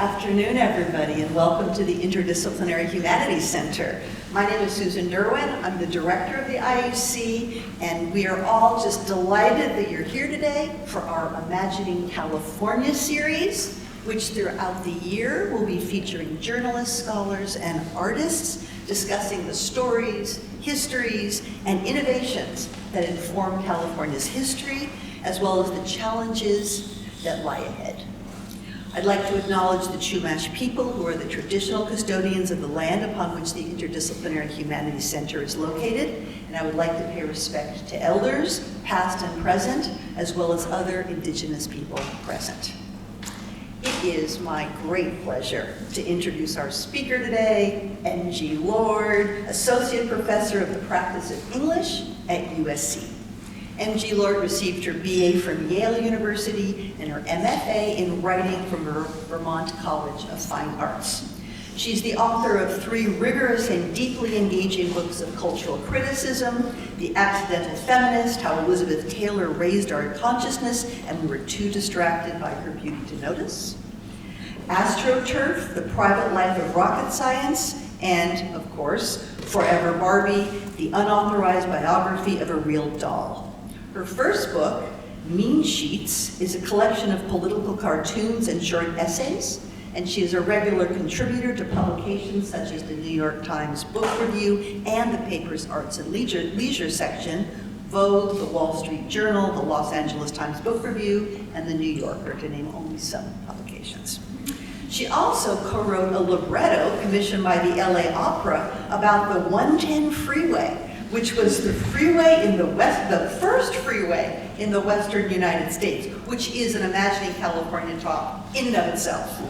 afternoon, everybody, and welcome to the Interdisciplinary Humanities Center. My name is Susan Derwin. I'm the director of the IUC, and we are all just delighted that you're here today for our Imagining California series, which throughout the year will be featuring journalists, scholars, and artists discussing the stories, histories, and innovations that inform California's history, as well as the challenges that lie ahead. I'd like to acknowledge the Chumash people, who are the traditional custodians of the land upon which the Interdisciplinary Humanities Center is located, and I would like to pay respect to elders, past and present, as well as other Indigenous people present. It is my great pleasure to introduce our speaker today, N.G. Lord, Associate Professor of the Practice of English at USC. M.G. Lord received her BA from Yale University and her MFA in writing from Vermont College of Fine Arts. She's the author of 3 rigorous and deeply engaging books of cultural criticism: The Accidental Feminist, How Elizabeth Taylor Raised Our Consciousness and We Were Too Distracted by Her Beauty to Notice; Astro Turf, The Private Life of Rocket Science; and, of course, Forever Barbie, The Unauthorized Biography of a Real Doll. Her first book, Mean Sheets, is a collection of political cartoons and short essays, and she is a regular contributor to publications such as the New York Times Book Review and the paper's Arts and Leisure section, Vogue, the Wall Street Journal, the Los Angeles Times Book Review, and the New Yorker, to name only some publications. She also co-wrote a libretto commissioned by the LA Opera about the 110 freeway, which was the freeway in the first freeway in the Western United States, which is an Imagining California talk in and of itself.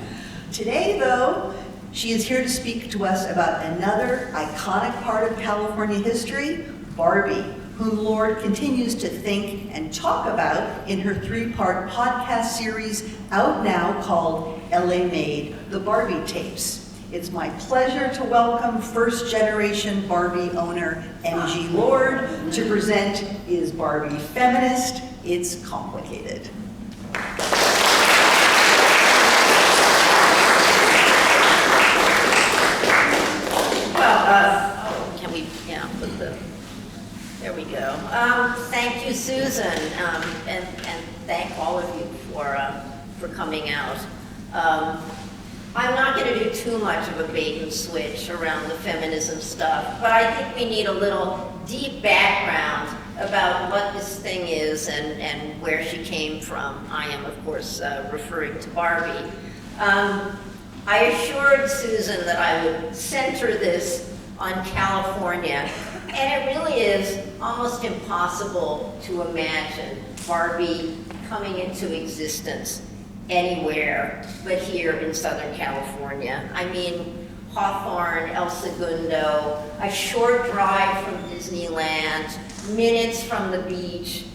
Today, though, she is here to speak to us about another iconic part of California history, Barbie, whom Lord continues to think and talk about in her 3-part podcast series out now called LA Made, the Barbie Tapes. It's my pleasure to welcome first-generation Barbie owner N.G. Lord to present Is Barbie Feminist? It's Complicated. Can we, put the, there we go. Thank you, Susan, and thank all of you for coming out. I'm not going to do too much of a bait and switch around the feminism stuff, but I think we need a little deep background about what this thing is and where she came from. I am, of course, referring to Barbie. I assured Susan that I would center this on California, and it really is almost impossible to imagine Barbie coming into existence anywhere but here in Southern California. I mean, Hawthorne, El Segundo, a short drive from Disneyland, minutes from the beach.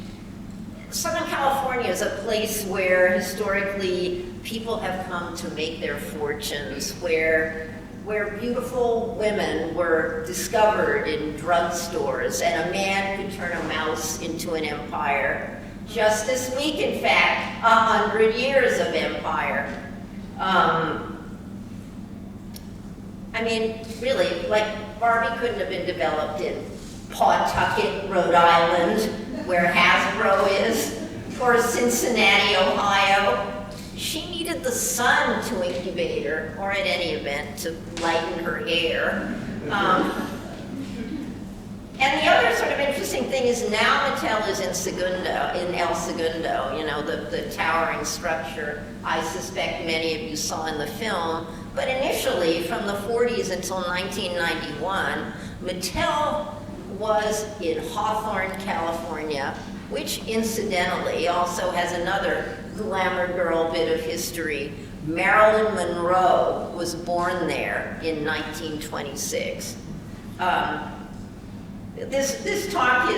Southern California is a place where historically people have come to make their fortunes, where beautiful women were discovered in drugstores and a man could turn a mouse into an empire. Just this week, in fact, 100 years of empire. I mean, really, like, Barbie couldn't have been developed in Pawtucket, Rhode Island, where Hasbro is, or Cincinnati, Ohio. She needed the sun to incubate her, or at any event, to lighten her hair. And the other sort of interesting thing is now Mattel is in El Segundo, the towering structure I suspect many of you saw in the film. But initially, from the 40s until 1991, Mattel was in Hawthorne, California, which incidentally also has another glamour girl bit of history. Marilyn Monroe was born there in 1926. This talk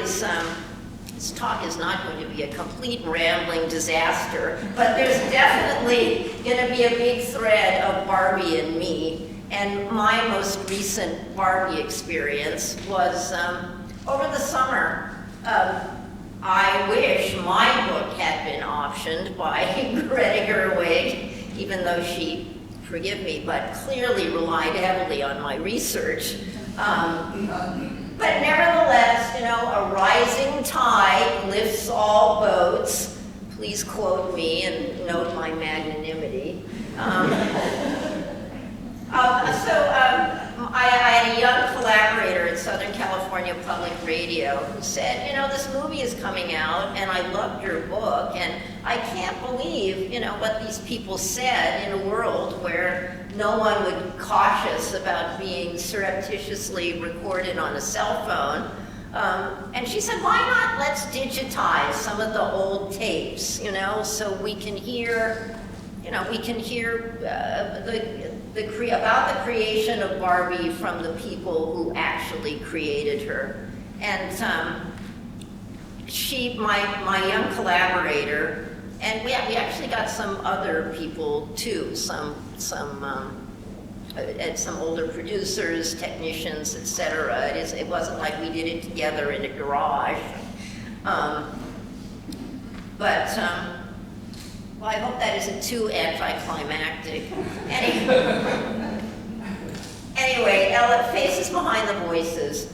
is not going to be a complete rambling disaster, but there's definitely going to be a big thread of Barbie and me. And my most recent Barbie experience was over the summer. I wish my book had been optioned by Greta Gerwig, even though she forgive me, but clearly relied heavily on my research. But nevertheless, you know, a rising tide lifts all boats. Please quote me and note my magnanimity. I had a young collaborator at Southern California Public Radio who said, you know, this movie is coming out and I loved your book and I can't believe, you know, what these people said in a world where no one would be cautious about being surreptitiously recorded on a cell phone. And she said, why not let's digitize some of the old tapes, you know, so we can hear, you know, about the creation of Barbie from the people who actually created her. And my young collaborator, and we actually got some other people too, some older producers, technicians, etc. It wasn't like we did it together in a garage. Well, I hope that isn't too anticlimactic. Anyway, Ella, Faces Behind the Voices.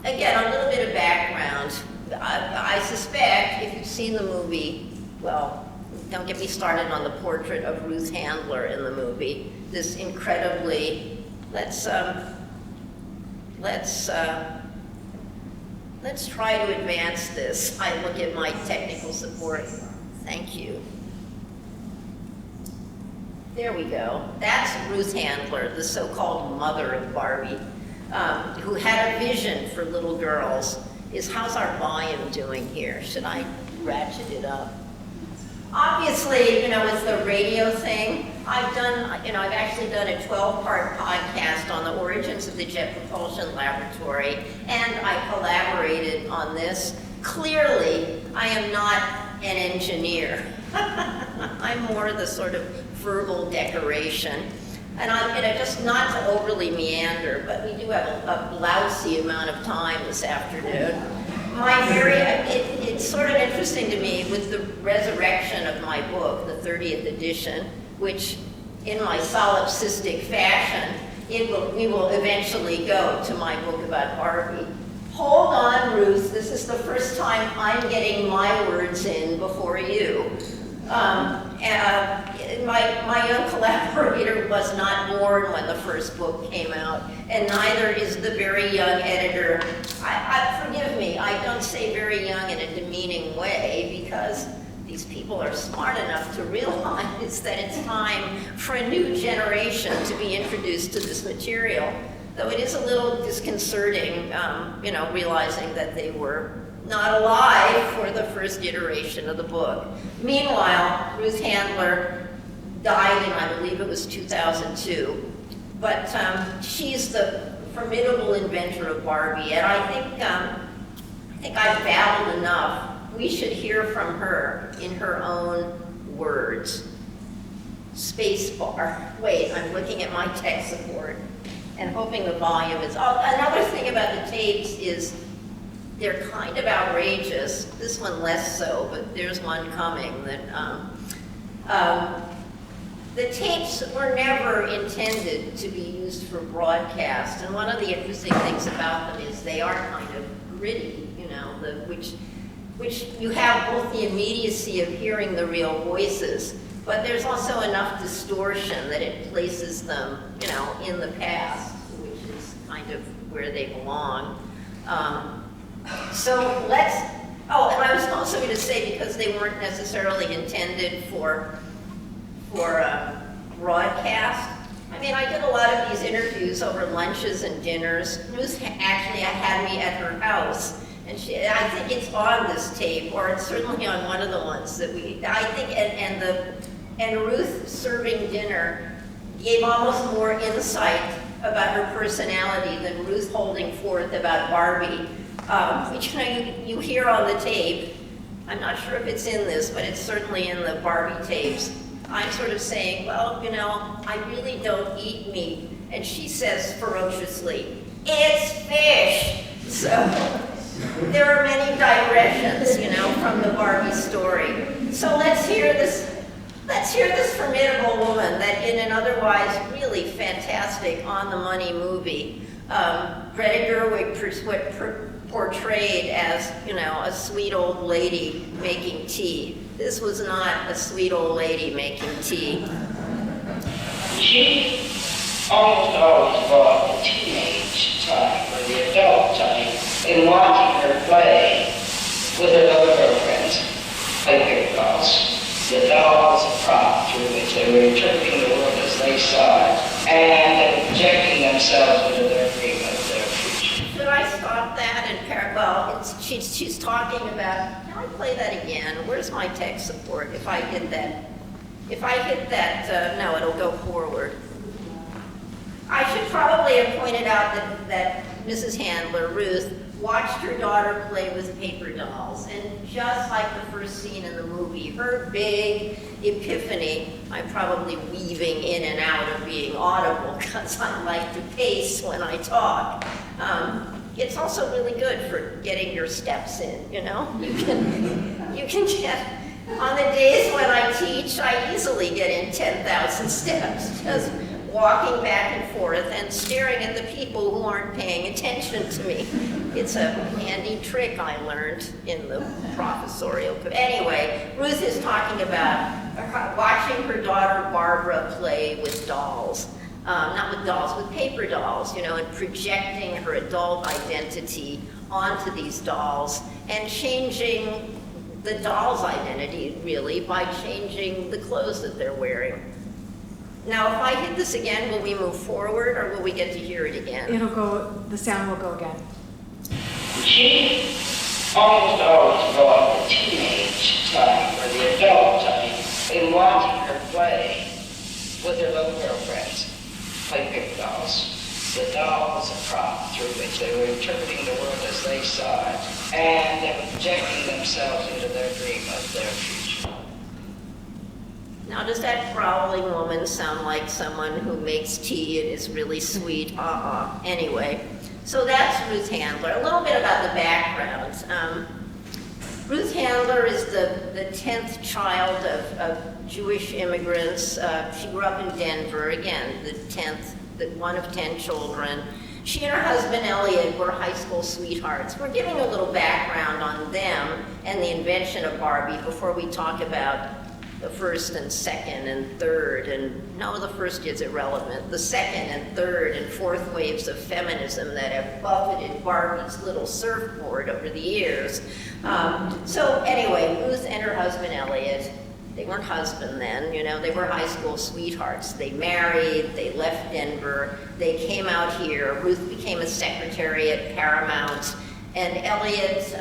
Again, a little bit of background. I suspect if you've seen the movie, well, don't get me started on the portrait of Ruth Handler in the movie. This incredibly, let's try to advance this. I look at my technical support. Thank you. There we go. That's Ruth Handler, the so-called mother of Barbie, who had a vision for little girls. How's our volume doing here? Should I ratchet it up? Obviously, you know, it's the radio thing. I've actually done a 12-part podcast on the origins of the Jet Propulsion Laboratory, and I collaborated on this. Clearly, I am not an engineer. I'm more the sort of verbal decoration. And I'm, you know, just not to overly meander, but we do have a lousy amount of time this afternoon. It's sort of interesting to me with the resurrection of my book, the 30th edition, which in my solipsistic fashion, we will eventually go to my book about Barbie. Hold on, Ruth, this is the first time I'm getting my words in before you. My young collaborator was not born when the first book came out, and neither is the very young editor. Forgive me, I don't say very young in a demeaning way, because these people are smart enough to realize that it's time for a new generation to be introduced to this material. Though it is a little disconcerting, you know, realizing that they were not alive for the first iteration of the book. Meanwhile, Ruth Handler died in, I believe it was 2002. But she's the formidable inventor of Barbie, and I think I've babbled enough. We should hear from her in her own words. Spacebar. Wait, I'm looking at my tech support and hoping the volume is. Oh, another thing about the tapes is they're kind of outrageous. This one less so, but there's one coming that the tapes were never intended to be used for broadcast, and one of the interesting things about them is they are kind of gritty, you know, which you have both the immediacy of hearing the real voices, but there's also enough distortion that it places them, you know, in the past, which is kind of where they belong. So let's, oh, and I was also going to say, because they weren't necessarily intended for broadcast, I mean, I did a lot of these interviews over lunches and dinners. Ruth actually had me at her house, and I think it's on this tape, or it's certainly on one of the ones that and Ruth serving dinner gave almost more insight about her personality than Ruth holding forth about Barbie. Which, you know, you hear on the tape. I'm not sure if it's in this, but it's certainly in the Barbie tapes. I'm sort of saying, well, you know, I really don't eat meat. And she says ferociously, it's fish. So there are many digressions, you know, from the Barbie story. So let's hear this formidable woman that in and otherwise really fantastic on-the-money movie. Greta Gerwig portrayed as, you know, a sweet old lady making tea. This was not a sweet old lady making tea. She almost always brought the teenage time or the adult time in watching her play with her other girlfriends, like big dolls. The dolls a prop through which they were interpreting the world as they saw it, and they were projecting themselves into their dream of their future. Should I stop that and well, she's talking about, can I play that again? Where's my tech support? If I hit that, no, it'll go forward. I should probably have pointed out that Mrs. Handler, Ruth, watched her daughter play with paper dolls, and just like the first scene in the movie, her big epiphany, I'm probably weaving in and out of being audible because I like to pace when I talk. It's also really good for getting your steps in, you know? You can get, on the days when I teach, I easily get in 10,000 steps, just walking back and forth and staring at the people who aren't paying attention to me. It's a handy trick I learned in the professorial. Anyway, Ruth is talking about watching her daughter Barbara play with dolls. Not with dolls, with paper dolls, you know, and projecting her adult identity onto these dolls and changing the doll's identity, really, by changing the clothes that they're wearing. Now, if I hit this again, will we move forward or will we get to hear it again? It'll go, the sound will go again. She almost always brought the teenage time or the adult time in watching her play with her little girlfriends, like big dolls. The doll was a prop through which they were interpreting the world as they saw it, and they were projecting themselves into their dream of their future. Now, does that prowling woman sound like someone who makes tea and is really sweet? Anyway, so that's Ruth Handler. A little bit about the background. Ruth Handler is the 10th child of Jewish immigrants. She grew up in Denver, again, one of 10 children. She and her husband, Elliot, were high school sweethearts. We're giving a little background on them and the invention of Barbie before we talk about the first and second and third, and no, the first is irrelevant. The second and third and fourth waves of feminism that have buffeted Barbie's little surfboard over the years. So anyway, Ruth and her husband, Elliot, they weren't husband then, you know, they were high school sweethearts. They married, they left Denver, they came out here. Ruth became a secretary at Paramount, and Elliot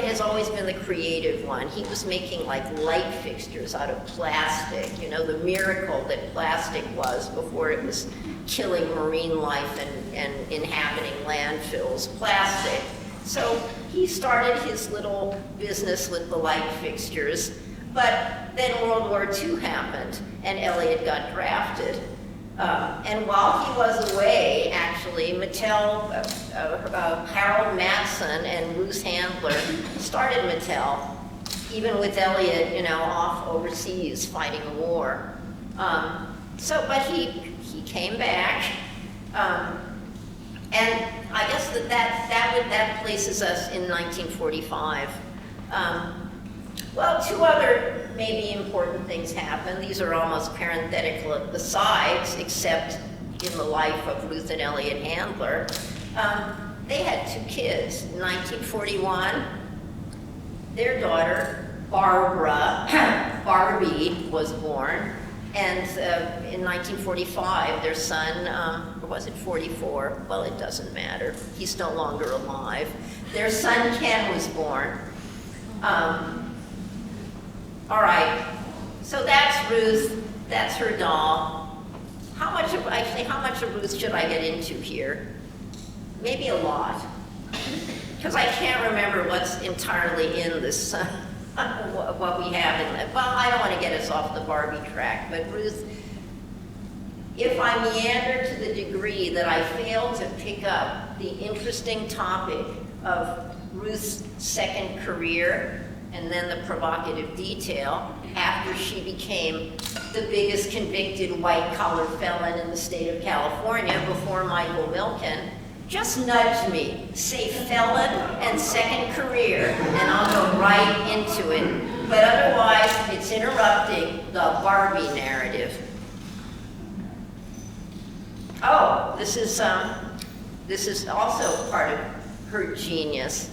has always been the creative one. He was making like light fixtures out of plastic, you know, the miracle that plastic was before it was killing marine life and inhabiting landfills, plastic. So he started his little business with the light fixtures, but then World War II happened and Elliot got drafted. And while he was away, actually, Mattel, Harold Matson and Ruth Handler started Mattel, even with Elliot, you know, off overseas fighting a war. But he came back, and I guess that places us in 1945. Well, two other maybe important things happened. These are almost parenthetical asides, except in the life of Ruth and Elliot Handler. They had two kids. In 1941, their daughter, Barbie, was born. And in 1945, their son, or was it 44? Well, it doesn't matter. He's no longer alive. Their son, Ken, was born. All right, so that's Ruth, that's her doll. How much of Ruth should I get into here? Maybe a lot, because I can't remember what's entirely in this, what we have in it. Well, I don't want to get us off the Barbie track, but Ruth, if I meander to the degree that I fail to pick up the interesting topic of Ruth's second career, and then the provocative detail, after she became the biggest convicted white-collar felon in the state of California before Michael Milken, just nudge me, say felon and second career, and I'll go right into it. But otherwise, it's interrupting the Barbie narrative. Oh, this is also part of her genius.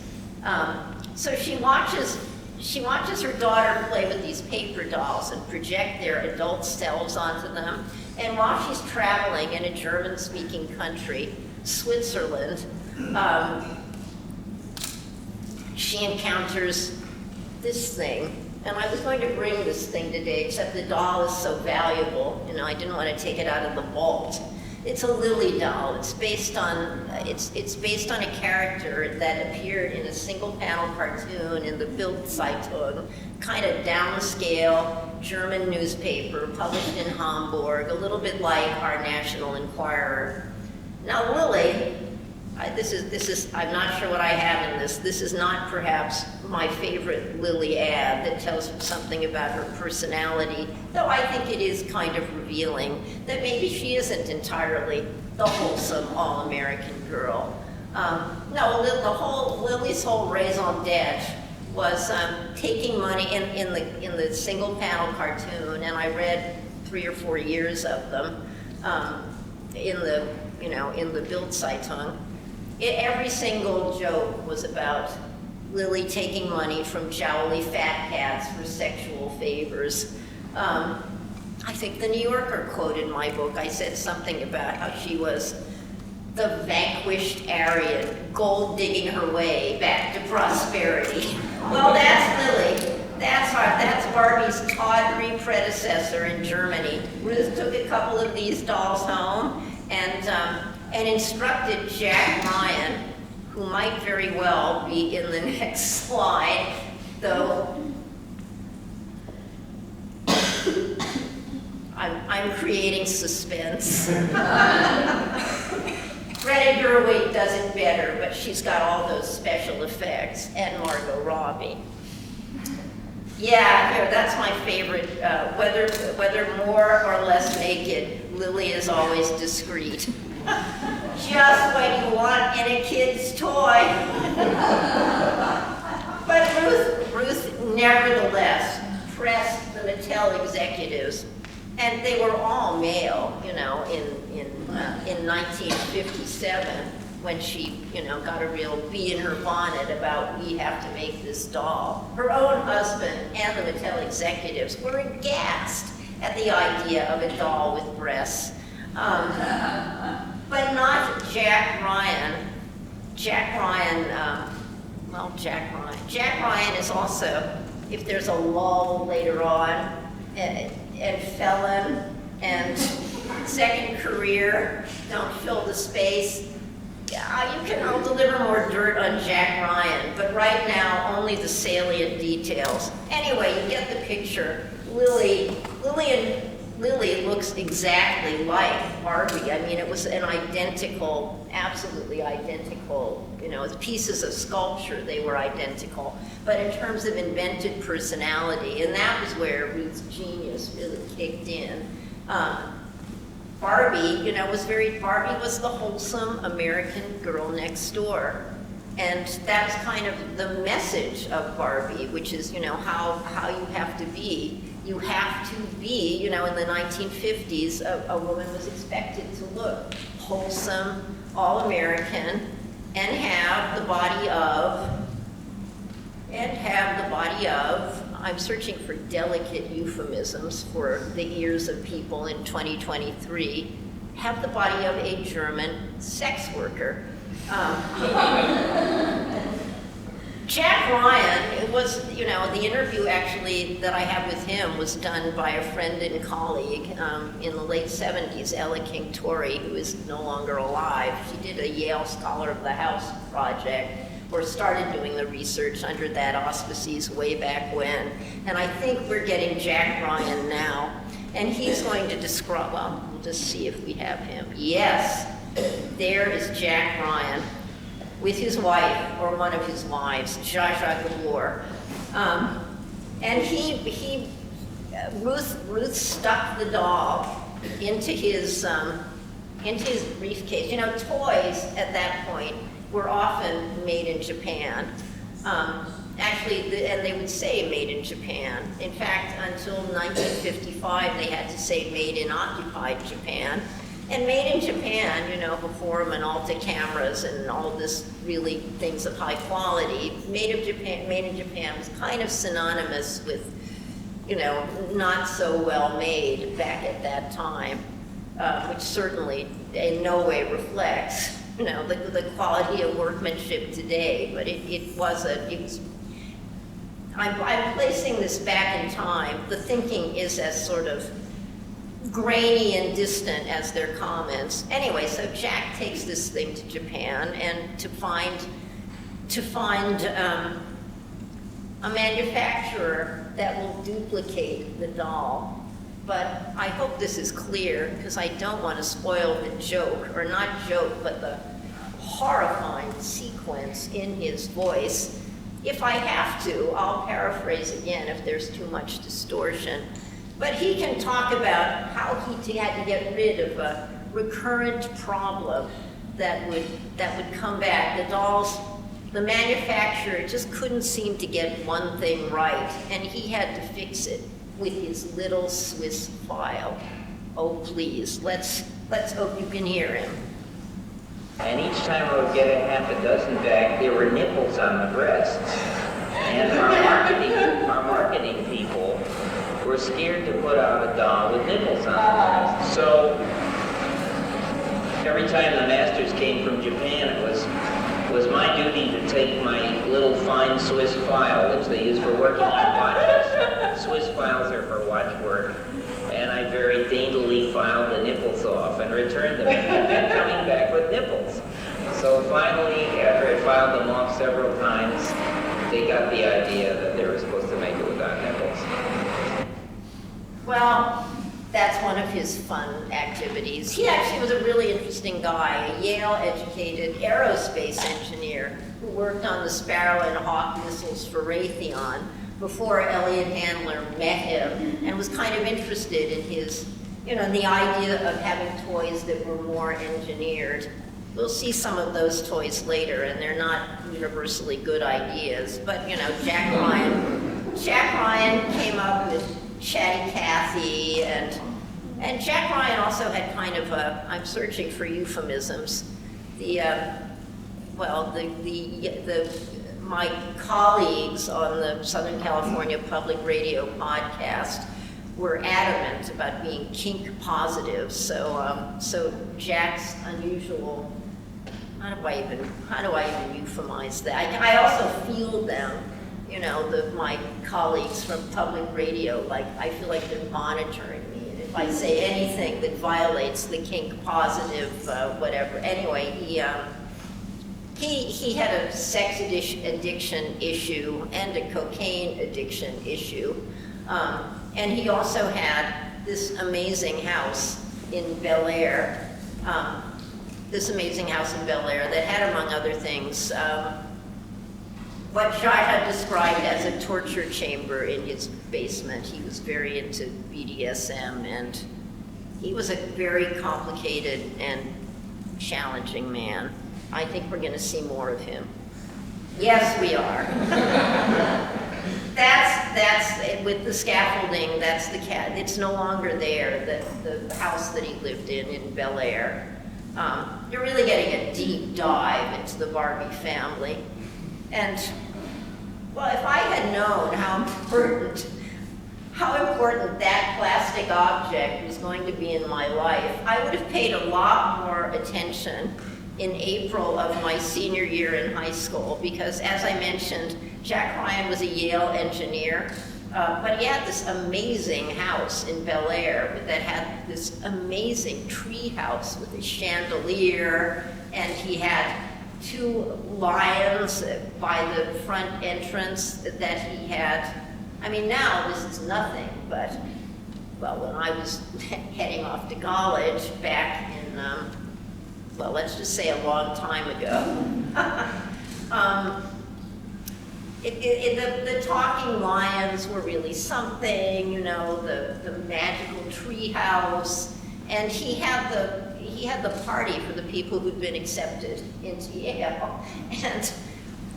So she watches her daughter play with these paper dolls and project their adult selves onto them. And while she's traveling in a German-speaking country, Switzerland, she encounters this thing. And I was going to bring this thing today, except the doll is so valuable, you know, I didn't want to take it out of the vault. It's a Lily doll. It's based on a character that appeared in a single panel cartoon in the Bild Zeitung, kind of downscale German newspaper published in Hamburg, a little bit like our National Enquirer. Now Lily, I'm not sure what I have in this. This is not perhaps my favorite Lily ad that tells something about her personality, though I think it is kind of revealing that maybe she isn't entirely the wholesome, all-American girl. No, Lily's whole raison d'etre was taking money in the single panel cartoon, and I read 3 or 4 years of them in the Bild Zeitung. Every single joke was about Lily taking money from jowly fat cats for sexual favors. I think the New Yorker quoted my book. I said something about how she was the vanquished Aryan, gold digging her way back to prosperity. Well, that's Lily. That's Barbie's tawdry predecessor in Germany. Ruth took a couple of these dolls home and instructed Jack Ryan, who might very well be in the next slide, though I'm creating suspense. Greta Gerwig does it better, but she's got all those special effects, and Margot Robbie. Yeah, here, that's my favorite. Whether more or less naked, Lily is always discreet. Just when you want in a kid's toy. But Ruth nevertheless pressed the Mattel executives, and they were all male, you know, in 1957, when she, you know, got a real bee in her bonnet about we have to make this doll. Her own husband and the Mattel executives were aghast at the idea of a doll with breasts. But not Jack Ryan. Jack Ryan is also, if there's a lull later on, and felon and second career, don't fill the space. I'll deliver more dirt on Jack Ryan, but right now only the salient details. Anyway, you get the picture. Lily looks exactly like Barbie. I mean, it was an identical, absolutely identical, you know, as pieces of sculpture, they were identical. But in terms of invented personality, and that was where Ruth's genius really kicked in. Barbie, you know, Barbie was the wholesome American girl next door. And that's kind of the message of Barbie, which is, you know, how you have to be. You have to be, you know, in the 1950s, a woman was expected to look wholesome, all-American, and have the body of, I'm searching for delicate euphemisms for the ears of people in 2023, have the body of a German sex worker. Jack Ryan, it was, you know, the interview actually that I have with him was done by a friend and colleague in the late 70s, Ella King Torrey, who is no longer alive. She did a Yale Scholar of the House project, or started doing the research under that auspices way back when. And I think we're getting Jack Ryan now. And he's going to describe, well, we'll just see if we have him. Yes, there is Jack Ryan with his wife, or one of his wives, Zsa Zsa Gabor. And Ruth stuck the doll into his briefcase. You know, toys at that point were often made in Japan. Actually, and they would say made in Japan. In fact, until 1955, they had to say made in occupied Japan. And made in Japan, you know, before Minolta cameras and all this really things of high quality, made in Japan was kind of synonymous with, you know, not so well made back at that time, which certainly in no way reflects, you know, the quality of workmanship today. But I'm placing this back in time. The thinking is as sort of grainy and distant as their comments. Anyway, so Jack takes this thing to Japan and to find a manufacturer that will duplicate the doll. But I hope this is clear because I don't want to spoil the joke, or not joke, but the horrifying sequence in his voice. If I have to, I'll paraphrase again if there's too much distortion. But he can talk about how he had to get rid of a recurrent problem that would come back. The manufacturer just couldn't seem to get one thing right, and he had to fix it with his little Swiss file. Oh, please, let's hope you can hear him. And each time I would get a half a dozen back, there were nipples on the breasts. And our marketing people were scared to put out a doll with nipples on the breast. So every time the masters came from Japan, it was my duty to take my little fine Swiss file, which they use for working on watches. Swiss files are for watch work. And I very daintily filed the nipples off and returned them, and coming back with nipples. So finally, after I filed them off several times, they got the idea that they were supposed to make it without nipples. Well, that's one of his fun activities. He actually was a really interesting guy, a Yale-educated aerospace engineer who worked on the Sparrow and Hawk missiles for Raytheon before Elliott Handler met him, and was kind of interested in his, you know, the idea of having toys that were more engineered. We'll see some of those toys later, and they're not universally good ideas, but, you know, Jack Ryan came up with Chatty Cathy, and Jack Ryan also had kind of a, I'm searching for euphemisms, my colleagues on the Southern California Public Radio podcast were adamant about being kink positive. So Jack's unusual, how do I even euphemize that? I also feel them, you know, my colleagues from public radio, like I feel like they're monitoring me. And if I say anything that violates the kink positive, whatever. Anyway, he had a sex addiction issue and a cocaine addiction issue. And he also had this amazing house in Bel Air, that had, among other things, what Jaja described as a torture chamber in his basement. He was very into BDSM, and he was a very complicated and challenging man. I think we're going to see more of him. Yes, we are. That's with the scaffolding. That's the cat. It's no longer there. The house that he lived in Bel Air. You're really getting a deep dive into the Barbie family, and well, if I had known how important that plastic object was going to be in my life, I would have paid a lot more attention in April of my senior year in high school, because as I mentioned, Jack Ryan was a Yale engineer, but he had this amazing house in Bel Air that had this amazing tree house with a chandelier, and he had 2 lions by the front entrance that he had. I mean, now this is nothing, but, well, when I was heading off to college back in, well, let's just say a long time ago, the talking lions were really something, you know, the magical tree house, and he had the party for the people who'd been accepted into Yale. And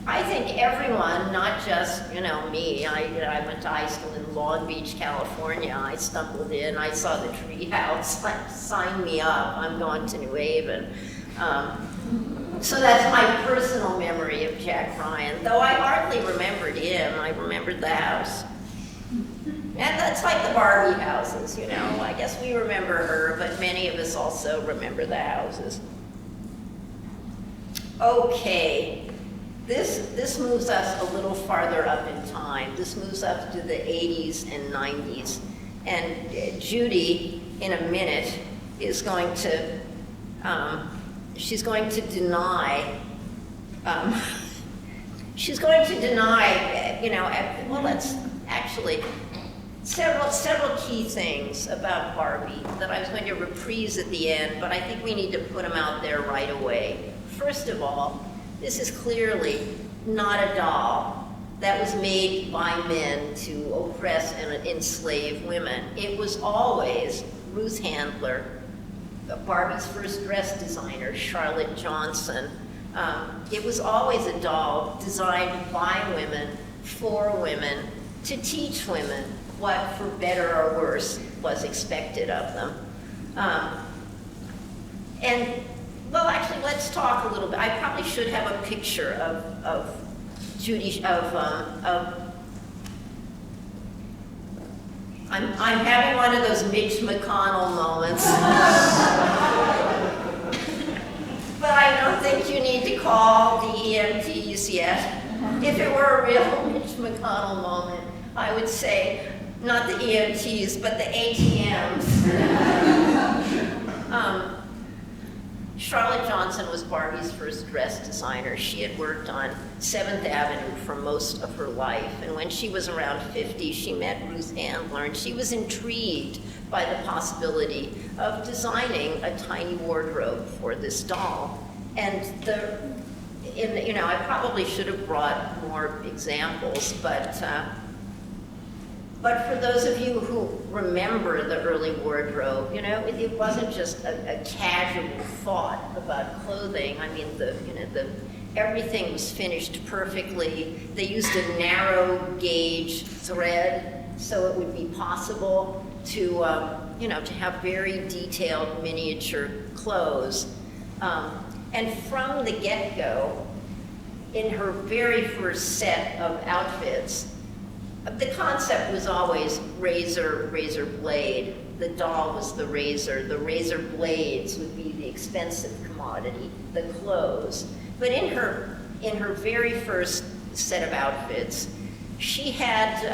I think everyone, not just, you know, me, I went to high school in Long Beach, California. I stumbled in, I saw the tree house, like, sign me up, I'm going to New Haven. So that's my personal memory of Jack Ryan, though I hardly remembered him, I remembered the house. And that's like the Barbie houses, you know, I guess we remember her, but many of us also remember the houses. Okay, this moves us a little farther up in time. This moves up to the 80s and 90s. And Judy, in a minute, is going to, she's going to deny, you know, well, let's actually, several key things about Barbie that I was going to reprise at the end, but I think we need to put them out there right away. First of all, this is clearly not a doll that was made by men to oppress and enslave women. It was always Ruth Handler, Barbie's first dress designer, Charlotte Johnson. It was always a doll designed by women, for women, to teach women what, for better or worse, was expected of them. And, well, actually, let's talk a little bit. I probably should have a picture of Judy, I'm having one of those Mitch McConnell moments. But I don't think you need to call the EMTs yet. If it were a real Mitch McConnell moment, I would say, not the EMTs, but the ATMs. Charlotte Johnson was Barbie's first dress designer. She had worked on 7th Avenue for most of her life, and when she was around 50, she met Ruth Handler, and she was intrigued by the possibility of designing a tiny wardrobe for this doll. And you know, I probably should have brought more examples, but for those of you who remember the early wardrobe, you know, it wasn't just a casual thought about clothing. I mean, everything was finished perfectly. They used a narrow gauge thread so it would be possible to, you know, to have very detailed miniature clothes. And from the get-go, in her very first set of outfits, the concept was always razor, razor blade. The doll was the razor blades would be the expensive commodity, the clothes. But in her very first set of outfits, she had,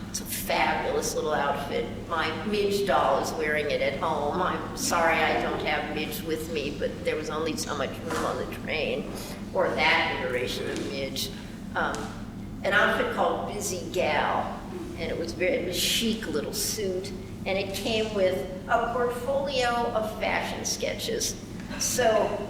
it's a fabulous little outfit. My Midge doll is wearing it at home. I'm sorry I don't have Midge with me, but there was only so much room on the train, or that iteration of Midge. An outfit called Busy Gal, and it was a chic little suit, and it came with a portfolio of fashion sketches. So,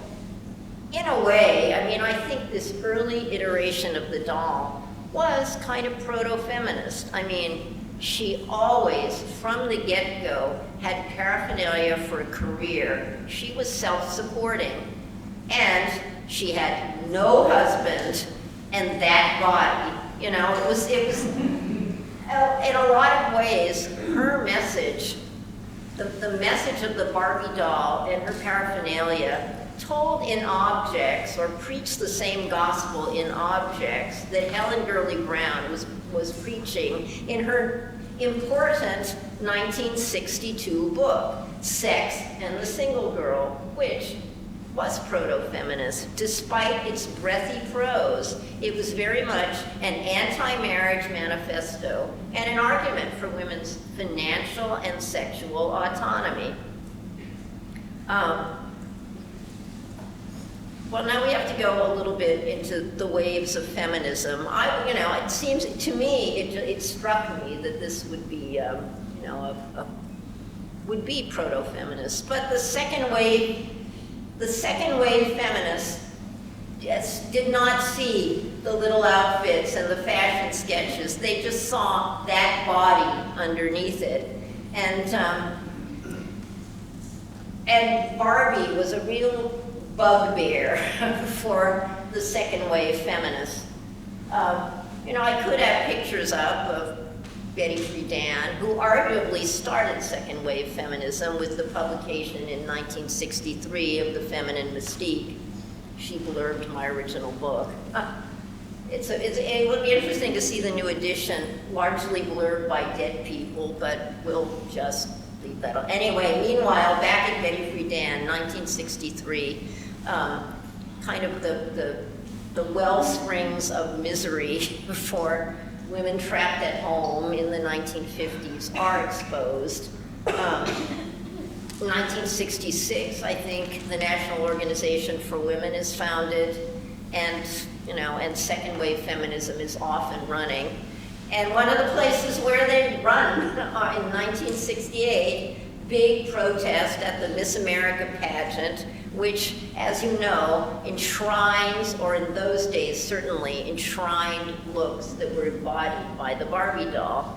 in a way, I mean, I think this early iteration of the doll was kind of proto-feminist. I mean, she always, from the get-go, had paraphernalia for a career. She was self-supporting, and she had no husband and that body. You know, it was in a lot of ways, her message, the message of the Barbie doll and her paraphernalia told in objects, or preached the same gospel in objects that Helen Gurley Brown was preaching in her important 1962 book, Sex and the Single Girl, which was proto-feminist. Despite its breathy prose, it was very much an anti-marriage manifesto and an argument for women's financial and sexual autonomy. Well, now we have to go a little bit into the waves of feminism. You know, it seems to me, it struck me that this would be, you know, would be proto-feminist. But the second wave feminists just did not see the little outfits and the fashion sketches. They just saw that body underneath it. And Barbie was a real bugbear for the second wave feminists. You know, I could have pictures up of Betty Friedan, who arguably started second wave feminism with the publication in 1963 of The Feminine Mystique. She blurbed my original book. It would be interesting to see the new edition, largely blurbed by dead people, but we'll just leave that on. Anyway, meanwhile, back at Betty Friedan, 1963, kind of the wellsprings of misery for women trapped at home in the 1950s are exposed. 1966, I think, the National Organization for Women is founded, and second wave feminism is off and running. And one of the places where they run in 1968, big protest at the Miss America pageant, which, as you know, enshrines, or in those days certainly, enshrined looks that were embodied by the Barbie doll.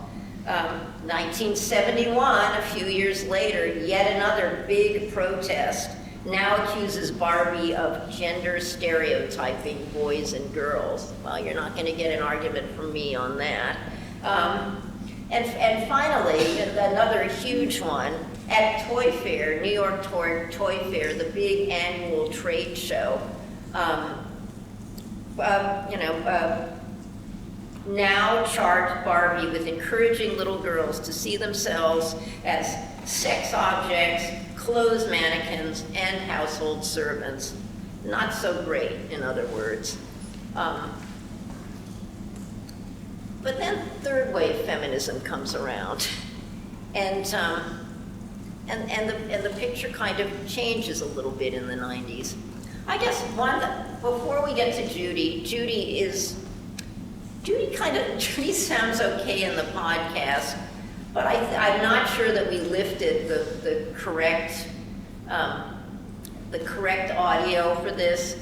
1971, a few years later, yet another big protest now accuses Barbie of gender stereotyping boys and girls. Well, you're not going to get an argument from me on that. And finally, another huge one, at Toy Fair, New York Toy Fair, the big annual trade show, now charged Barbie with encouraging little girls to see themselves as sex objects, clothes mannequins, and household servants. Not so great, in other words. But then third wave feminism comes around, and the picture kind of changes a little bit in the 90s. I guess before we get to Judy sounds okay in the podcast, but I'm not sure that we lifted the correct audio for this,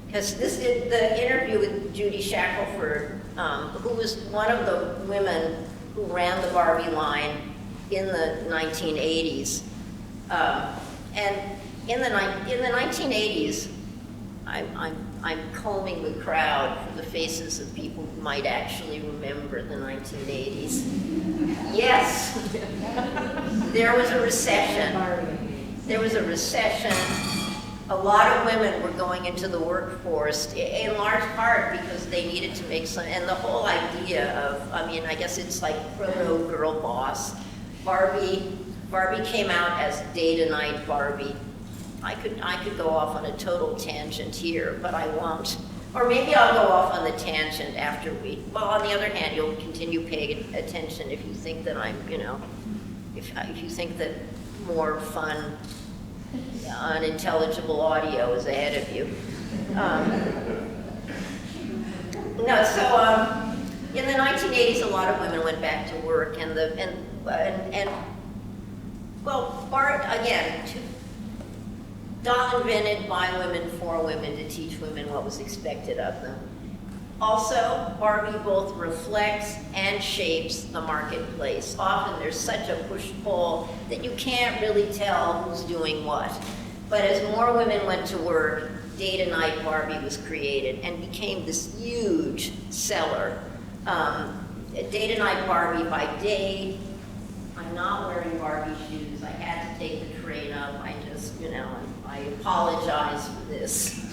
because the interview with Judy Shackelford, who was one of the women who ran the Barbie line in the 1980s, and in the 1980s, I'm combing the crowd for the faces of people who might actually remember the 1980s. Yes, there was a recession. A lot of women were going into the workforce, in large part because they needed to make some, and the whole idea of, I guess it's like proto-girl boss. Barbie came out as day-to-night Barbie. I could go off on a total tangent here, but I won't. Or maybe I'll go off on the tangent after well, on the other hand, you'll continue paying attention if you think that if you think that more fun, unintelligible audio is ahead of you. In the 1980s, a lot of women went back to work, doll invented by women for women to teach women what was expected of them. Also, Barbie both reflects and shapes the marketplace. Often there's such a push-pull that you can't really tell who's doing what. But as more women went to work, day-to-night Barbie was created and became this huge seller. Day-to-night Barbie by day. I'm not wearing Barbie shoes. I had to take the train up. I apologize for this.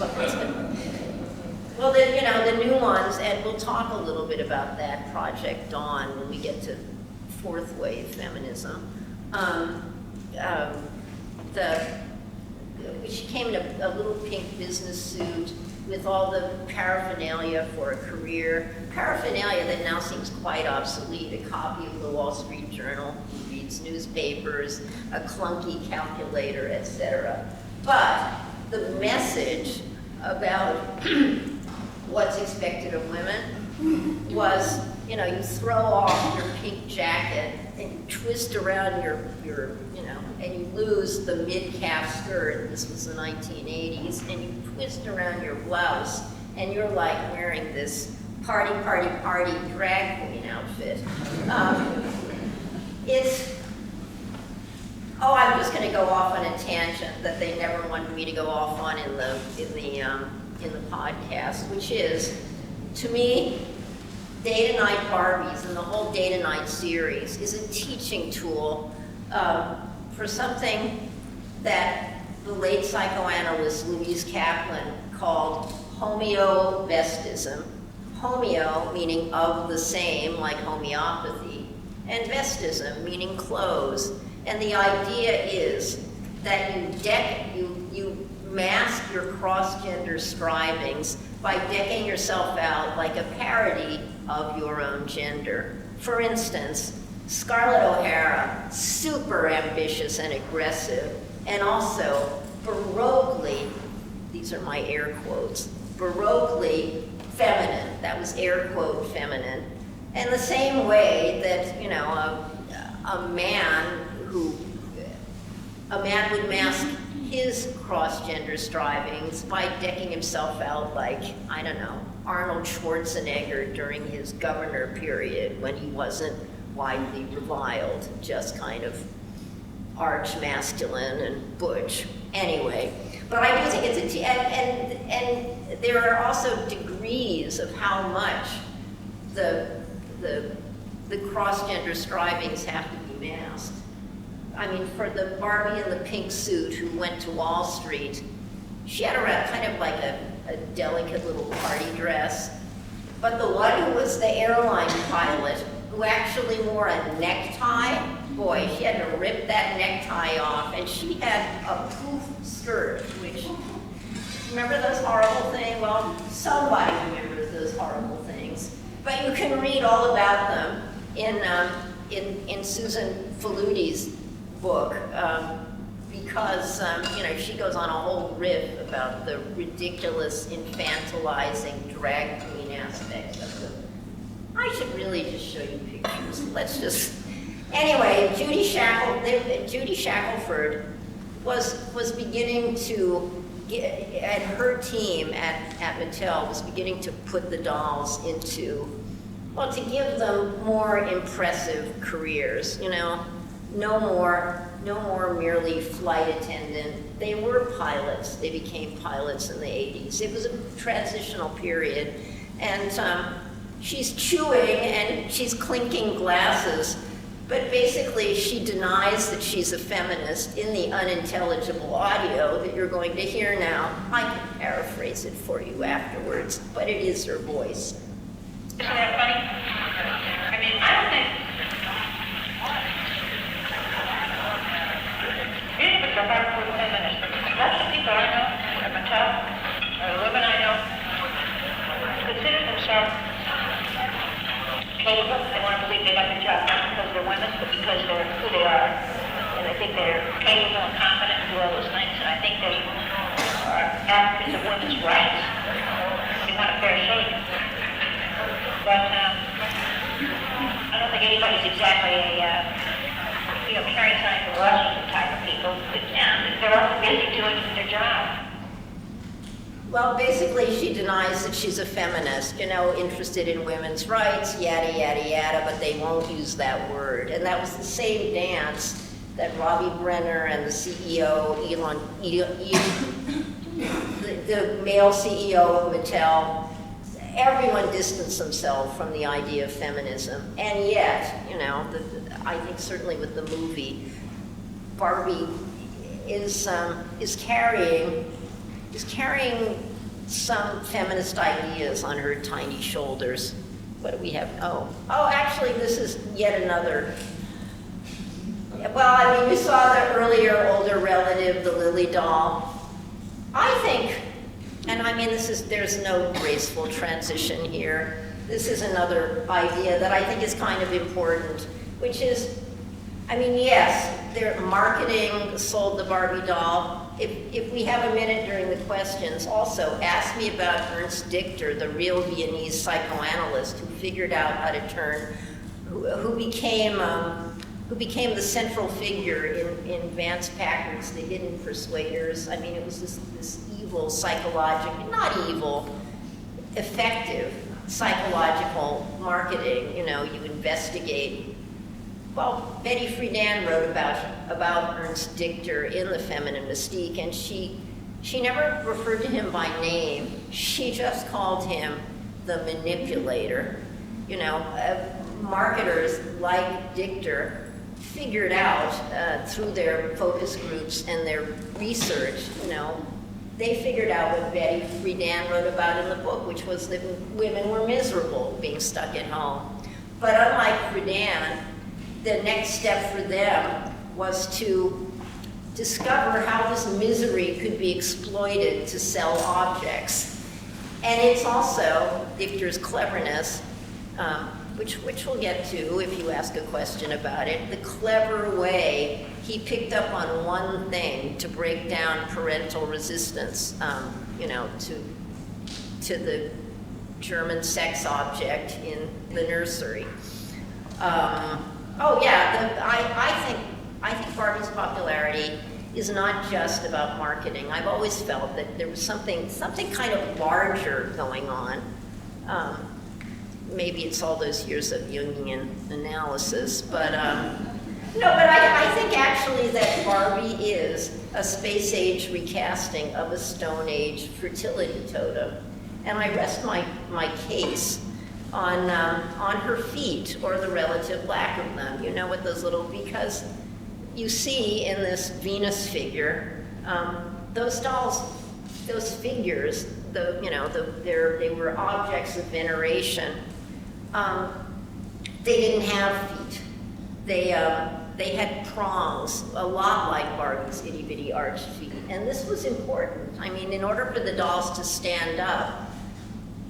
Well, the new ones, and we'll talk a little bit about that, Project Dawn, when we get to fourth wave feminism. She came in a little pink business suit with all the paraphernalia for a career. Paraphernalia that now seems quite obsolete. A copy of the Wall Street Journal, who reads newspapers, a clunky calculator, etc. But the message about what's expected of women was, you throw off your pink jacket and you twist around your and you lose the mid-calf skirt, this was the 1980s, and you twist around your blouse and you're like wearing this party drag queen outfit. I'm just going to go off on a tangent that they never wanted me to go off on in the podcast, which is, to me, Day to Night Barbies and the whole Day to Night series is a teaching tool for something that the late psychoanalyst Louise Kaplan called homeovestism. Homeo meaning of the same, like homeopathy, and vestism meaning clothes. And the idea is that you mask your cross-gender strivings by decking yourself out like a parody of your own gender. For instance, Scarlett O'Hara, super ambitious and aggressive, and also baroquely, these are my air quotes, baroquely feminine. That was air quote feminine. And the same way that, you know, a man would mask his cross-gender strivings by decking himself out like, I don't know, Arnold Schwarzenegger during his governor period when he wasn't widely reviled, just kind of arch-masculine and butch. Anyway, but I do think it's and there are also degrees of how much the cross-gender strivings have to be masked. I mean, for the Barbie in the pink suit who went to Wall Street, she had a kind of like a delicate little party dress. But the one who was the airline pilot, who actually wore a necktie, boy, she had to rip that necktie off, and she had a poof skirt, which, remember those horrible things? Well, somebody remembers those horrible things. But you can read all about them in Susan Faludi's book, because you know, she goes on a whole riff about the ridiculous, infantilizing drag queen aspect of them. I should really just show you pictures. Let's just. Anyway, Judy Shackelford was beginning to and her team at Mattel was beginning to put the dolls into, well, to give them more impressive careers. You know, no more merely flight attendant. They were pilots. They became pilots in the 80s. It was a transitional period. And she's chewing and she's clinking glasses, but basically she denies that she's a feminist in the unintelligible audio that you're going to hear now. I can paraphrase it for you afterwards, but it is her voice. Isn't that funny? I mean, I don't think these are hardcore feminists. Lots of people I know at Mattel, or the women I know, consider themselves capable. They want to believe they got the job not because they're women, but because they're who they are. And they think they're capable and competent and do all those things. And I think they are advocates of women's rights. They want a fair shake. But I don't think anybody's exactly a carrying signs for Washington type of people. They're also busy doing their job. Well, basically, she denies that she's a feminist, you know, interested in women's rights, yada, yada, yada, but they won't use that word. And that was the same dance that Robbie Brenner and the CEO, the male CEO of Mattel, everyone distanced themselves from the idea of feminism. And yet, you know, I think certainly with the movie, Barbie is carrying some feminist ideas on her tiny shoulders. What do we have? Oh, actually, this is yet another. Well, I mean, you saw the earlier older relative, the Lily doll. I think, and I mean, there's no graceful transition here. This is another idea that I think is kind of important, which is, I mean, yes, their marketing sold the Barbie doll. If we have a minute during the questions, also ask me about Ernst Dichter, the real Viennese psychoanalyst who figured out how to turn, who became the central figure in Vance Packard's The Hidden Persuaders. I mean, it was this evil, psychological, not evil, effective psychological marketing. You know, you investigate. Well, Betty Friedan wrote about Ernst Dichter in The Feminine Mystique, and she never referred to him by name. She just called him the manipulator. You know, marketers like Dichter figured out through their focus groups and their research, you know, they figured out what Betty Friedan wrote about in the book, which was that women were miserable being stuck at home. But unlike Friedan, the next step for them was to discover how this misery could be exploited to sell objects. And it's also Dichter's cleverness, which we'll get to if you ask a question about it, the clever way he picked up on one thing to break down parental resistance, you know, to the German sex object in the nursery. Oh yeah, I think Barbie's popularity is not just about marketing. I've always felt that there was something kind of larger going on. Maybe it's all those years of Jungian analysis, but I think actually that Barbie is a space age recasting of a Stone Age fertility totem, and I rest my case on her feet, or the relative lack of them. You know, with those little, because you see in this Venus figure, those dolls, those figures, they were objects of veneration. They didn't have feet. They had prongs, a lot like Barbie's itty bitty arched feet, and this was important. I mean, in order for the dolls to stand up,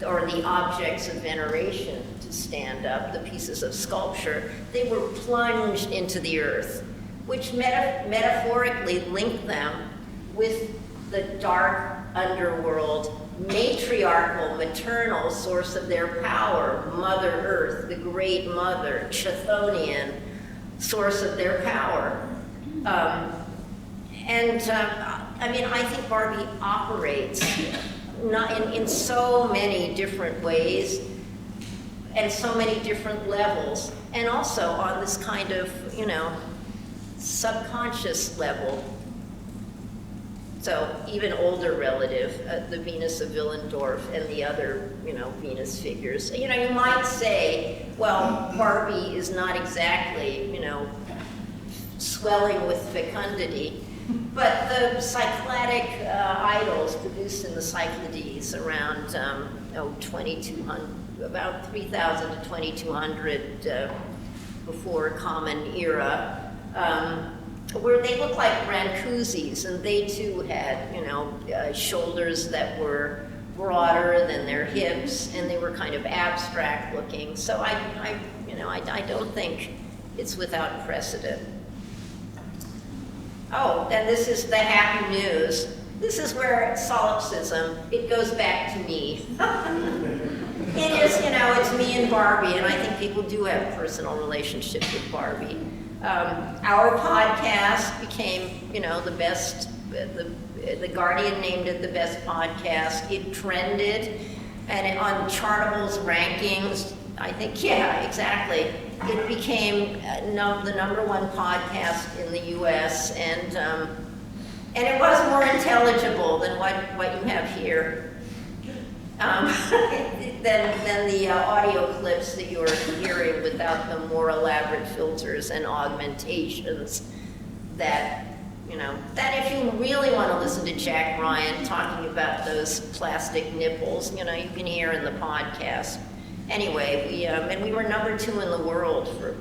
or the objects of veneration to stand up, the pieces of sculpture, they were plunged into the earth, which metaphorically linked them with the dark underworld, matriarchal, maternal source of their power, Mother Earth, the Great Mother, Chthonian source of their power. I mean, I think Barbie operates not in so many different ways and so many different levels, and also on this kind of, you know, subconscious level. So even older relative, the Venus of Willendorf and the other, you know, Venus figures. You know, you might say, well, Barbie is not exactly, you know, swelling with fecundity, but the cycladic idols produced in the Cyclades around 2200, about 3000 to 2200 before Common Era, where they look like Brancusis, and they too had, you know, shoulders that were broader than their hips, and they were kind of abstract looking. So I don't think it's without precedent. Oh, and this is the happy news. This is where solipsism, it goes back to me. It is, you know, it's me and Barbie, and I think people do have personal relationships with Barbie. Our podcast became, you know, the best, the Guardian named it the best podcast. It trended, and on Chartable's rankings, I think, yeah, exactly. It became the #1 podcast in the U.S., and it was more intelligible than what you have here, than the audio clips that you're hearing without the more elaborate filters and augmentations that, you know, that if you really want to listen to Jack Ryan talking about those plastic nipples, you know, you can hear in the podcast. Anyway, we were #2 in the world for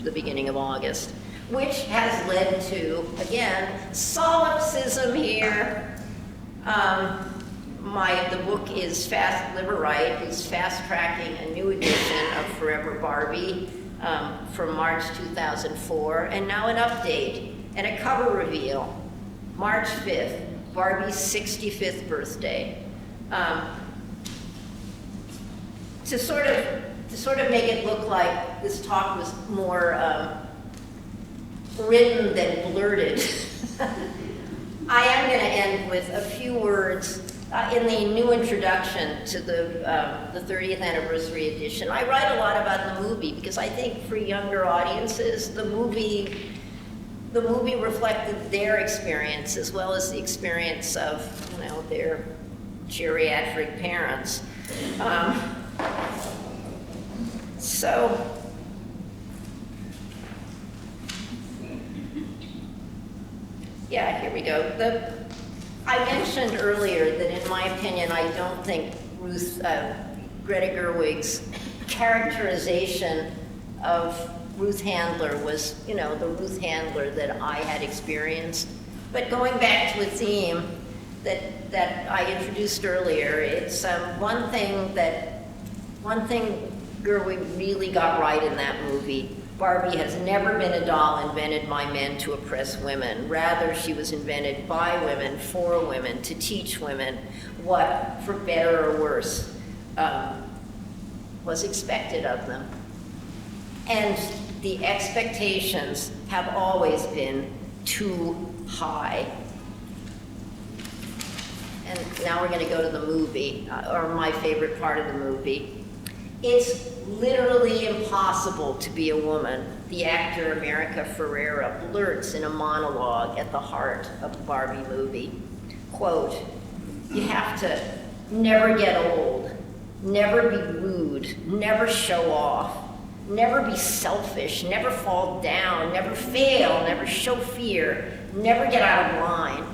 the beginning of August, which has led to, again, solipsism here. The book is Liverite is fast-tracking a new edition of Forever Barbie from March 2004, and now an update and a cover reveal, March 5th, Barbie's 65th birthday. To sort of make it look like this talk was more written than blurted, I am going to end with a few words In the new introduction to the 30th anniversary edition, I write a lot about the movie because I think for younger audiences, the movie reflected their experience as well as the experience of, their geriatric parents. Yeah, here we go. I mentioned earlier that in my opinion, I don't think Greta Gerwig's characterization of Ruth Handler was, the Ruth Handler that I had experienced. But going back to a theme that I introduced earlier, it's one thing Gerwig really got right in that movie. Barbie has never been a doll invented by men to oppress women. Rather, she was invented by women, for women, to teach women what, for better or worse, was expected of them. And the expectations have always been too high. And now we're going to go to the movie, or my favorite part of the movie. It's literally impossible to be a woman, the actor America Ferrera blurts in a monologue at the heart of the Barbie movie. Quote, "You have to never get old, never be rude, never show off, never be selfish, never fall down, never fail, never show fear, never get out of line."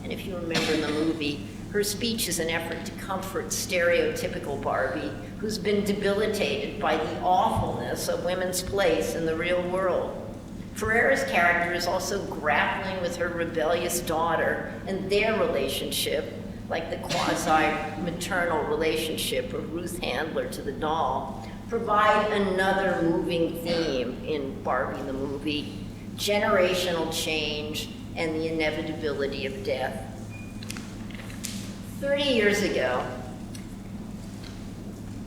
And if you remember in the movie, her speech is an effort to comfort stereotypical Barbie, who's been debilitated by the awfulness of women's place in the real world. Ferrera's character is also grappling with her rebellious daughter and their relationship, like the quasi-maternal relationship of Ruth Handler to the doll, provide another moving theme in Barbie the movie, generational change and the inevitability of death. 30 years ago,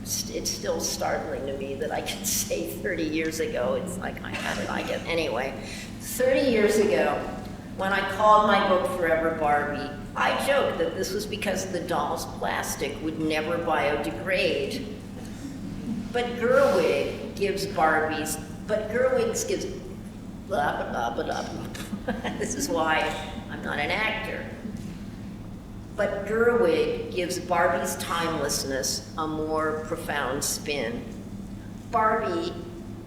it's still startling to me that I can say 30 years ago. It's like, how did I get, anyway. 30 years ago, when I called my book Forever Barbie, I joked that this was because the doll's plastic would never biodegrade. But Gerwig gives blah, blah, blah, blah. This is why I'm not an actor. But Gerwig gives Barbie's timelessness a more profound spin. Barbie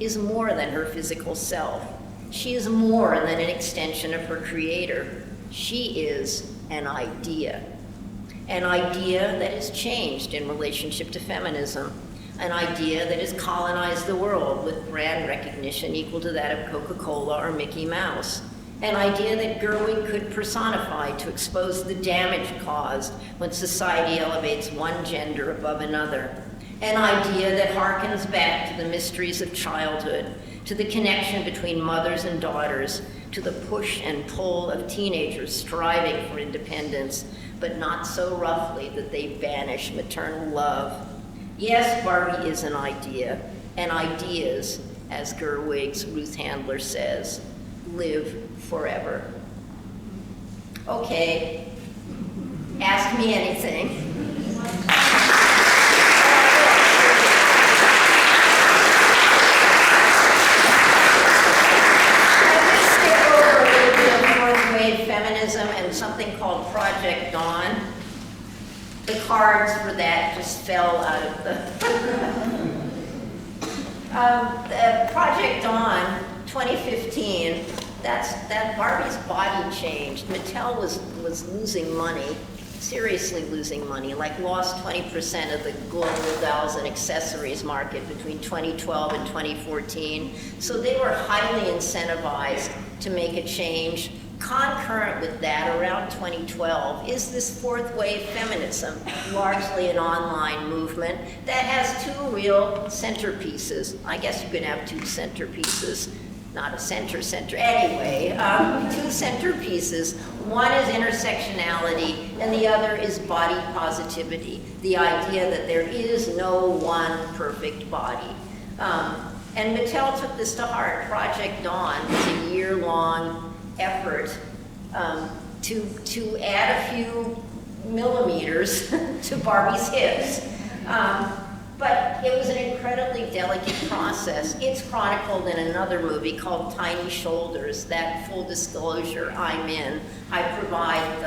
is more than her physical self. She is more than an extension of her creator. She is an idea that has changed in relationship to feminism, an idea that has colonized the world with brand recognition equal to that of Coca-Cola or Mickey Mouse. An idea that Gerwig could personify to expose the damage caused when society elevates one gender above another. An idea that harkens back to the mysteries of childhood, to the connection between mothers and daughters, to the push and pull of teenagers striving for independence, but not so roughly that they banish maternal love. Yes, Barbie is an idea, and ideas, as Gerwig's Ruth Handler says, live forever. Okay, ask me anything. Feminism and something called Project Dawn. The cards for that just fell out of the Project Dawn 2015. That Barbie's body changed. Mattel was losing money, seriously losing money, like lost 20% of the global dolls and accessories market between 2012 and 2014. So they were highly incentivized to make a change. Concurrent with that, around 2012, is this fourth wave feminism, largely an online movement that has two real centerpieces. I guess you could have two centerpieces, not a center. Anyway, two centerpieces. One is intersectionality, and the other is body positivity, the idea that there is no one perfect body. And Mattel took this to heart. Project Dawn was a year-long effort to add a few millimeters to Barbie's hips. But it was an incredibly delicate process. It's chronicled in another movie called Tiny Shoulders. That, full disclosure, I'm in. I provide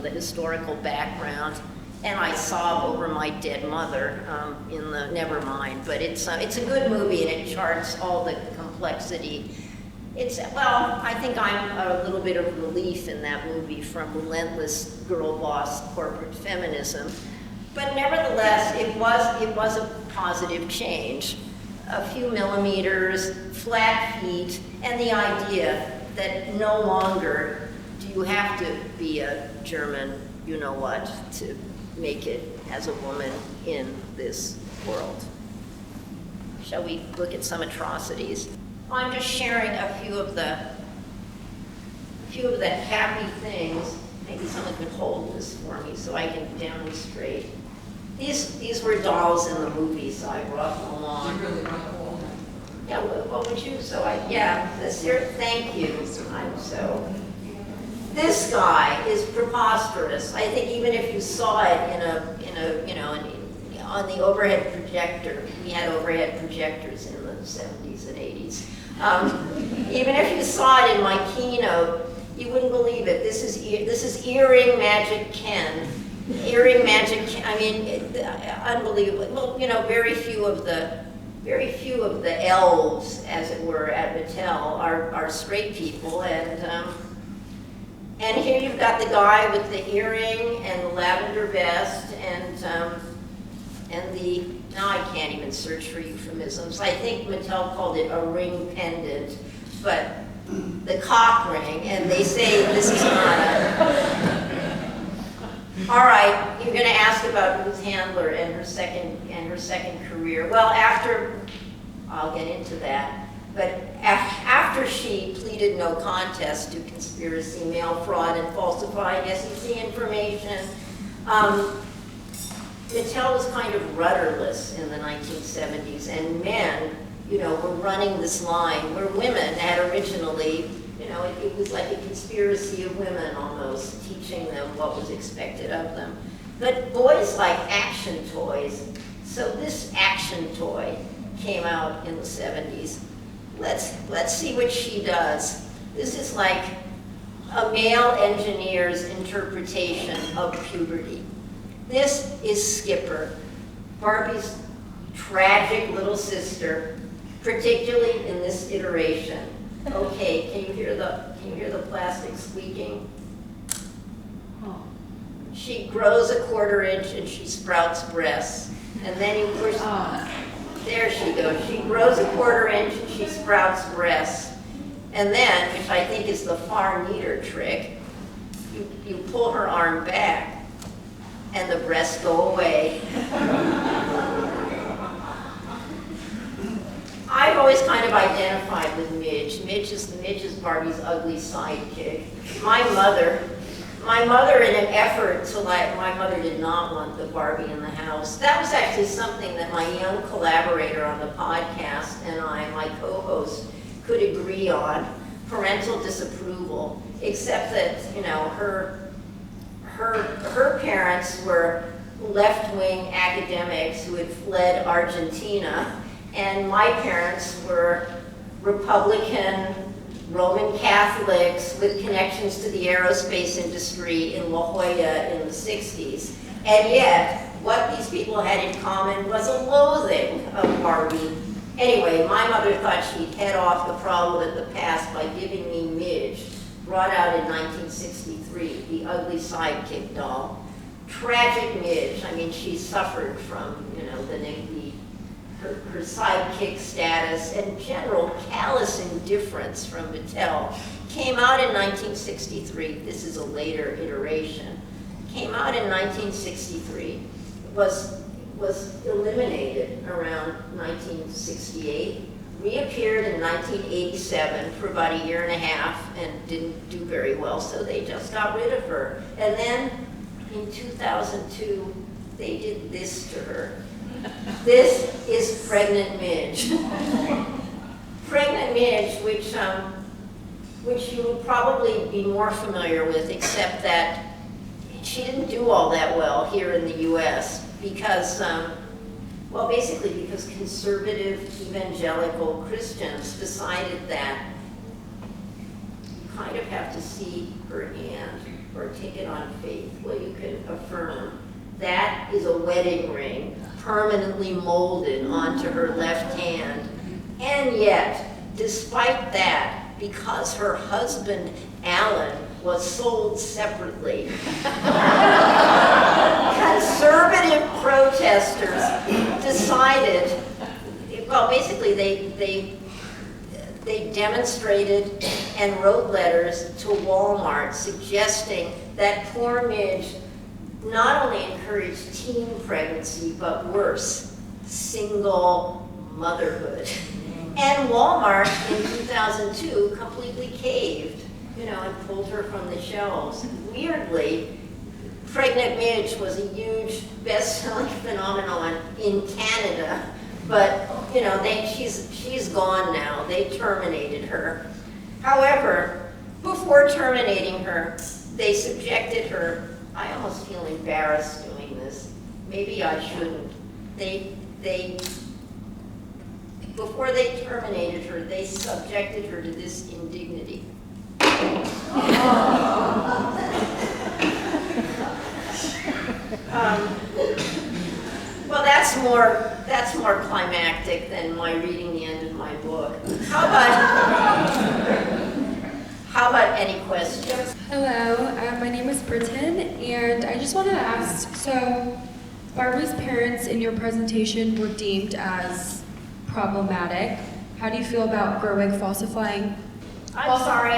the historical background, and I sob over my dead mother in the Nevermind. But it's a good movie, and it charts all the complexity. I think I'm a little bit of relief in that movie from relentless girl boss corporate feminism. But nevertheless, it was a positive change. A few millimeters, flat feet, and the idea that no longer do you have to be a German you-know-what to make it as a woman in this world. Shall we look at some atrocities? I'm just sharing a few of the happy things. Maybe someone could hold this for me so I can demonstrate. These were dolls in the movie, so I brought them along. You really want to hold them? Yeah, what would you? This here. Thank you. This guy is preposterous. I think even if you saw it on the overhead projector, we had overhead projectors in the 70s and 80s. Even if you saw it in my keynote, you wouldn't believe it. This is earring Magick Ken. Earring Magick, I mean, unbelievable. Well, very few of the elves, as it were, at Mattel are straight people, and here you've got the guy with the earring and the lavender vest, and the, now I can't even search for euphemisms. I think Mattel called it a ring pendant, but the cock ring, and they say this is not a. All right, you're going to ask about Ruth Handler and her second career. Well, I'll get into that. But after she pleaded no contest to conspiracy, mail fraud, and falsifying SEC information, Mattel was kind of rudderless in the 1970s, and men, were running this line where women had originally. It was like a conspiracy of women almost, teaching them what was expected of them. But boys like action toys, so this action toy came out in the 70s. Let's see what she does. This is like a male engineer's interpretation of puberty. This is Skipper, Barbie's tragic little sister, particularly in this iteration. Okay, can you hear the plastic squeaking? She grows a 1/4 inch and she sprouts breasts. And then you push, there she goes. She grows a 1/4 inch and she sprouts breasts. And then, which I think is the far neater trick, you pull her arm back and the breasts go away. I've always kind of identified with Midge. Midge is Barbie's ugly sidekick. My mother, in an effort to my mother did not want the Barbie in the house. That was actually something that my young collaborator on the podcast and my co-host, could agree on. Parental disapproval, except that her parents were left-wing academics who had fled Argentina. And my parents were Republican, Roman Catholics with connections to the aerospace industry in La Jolla in the 60s. And yet, what these people had in common was a loathing of Barbie. Anyway, my mother thought she'd head off the problem of the past by giving me Midge, brought out in 1963, the ugly sidekick doll. Tragic Midge. I mean, she suffered from, her sidekick status and general callous indifference from Mattel. Came out in 1963. This is a later iteration. Came out in 1963. Was eliminated around 1968. Reappeared in 1987 for about a year and a half and didn't do very well, so they just got rid of her. And then in 2002, they did this to her. This is Pregnant Midge. Pregnant Midge, which you would probably be more familiar with, except that she didn't do all that well here in the US because, well, basically because conservative evangelical Christians decided that you kind of have to see her hand or take it on faith. Well, you can affirm that is a wedding ring permanently molded onto her left hand. And yet, despite that, because her husband, Alan, was sold separately, conservative protesters decided, well, basically they demonstrated and wrote letters to Walmart suggesting that poor Midge not only encouraged teen pregnancy, but worse, single motherhood. And Walmart in 2002 completely caved, and pulled her from the shelves. Weirdly, Pregnant Midge was a huge best-selling phenomenon in Canada, but she's gone now. They terminated her. However, before terminating her, they subjected her. I almost feel embarrassed doing this. Maybe I shouldn't. Before they terminated her, they subjected her to this indignity. Well, that's more climactic than my reading the end of my book. How about any questions? Hello, my name is Britton, and I just wanted to ask, so Barbie's parents in your presentation were deemed as problematic. How do you feel about Gerwig falsifying? I'm sorry,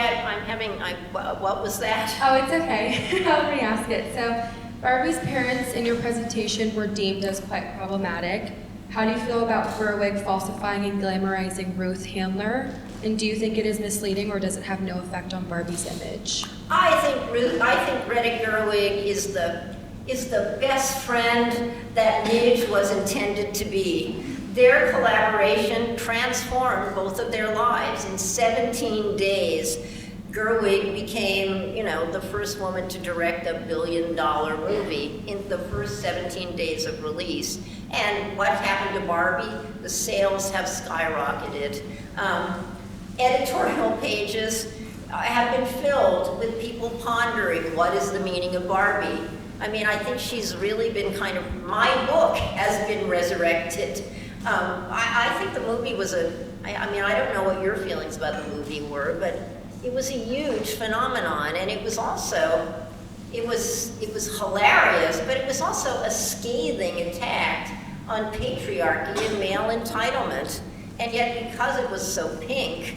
what was that? Oh, it's okay. I'll re-ask it. So, Barbie's parents in your presentation were deemed as quite problematic. How do you feel about Gerwig falsifying and glamorizing Ruth Handler? And do you think it is misleading, or does it have no effect on Barbie's image? I think Greta Gerwig is the best friend that Midge was intended to be. Their collaboration transformed both of their lives. In 17 days, Gerwig became, the first woman to direct a $1 billion movie in the first 17 days of release. And what happened to Barbie? The sales have skyrocketed. Editorial pages have been filled with people pondering what is the meaning of Barbie. I mean, I think she's really been my book has been resurrected. I think the movie was I don't know what your feelings about the movie were, but it was a huge phenomenon, and it was also, it was hilarious, but it was also a scathing attack on patriarchy and male entitlement. And yet, because it was so pink,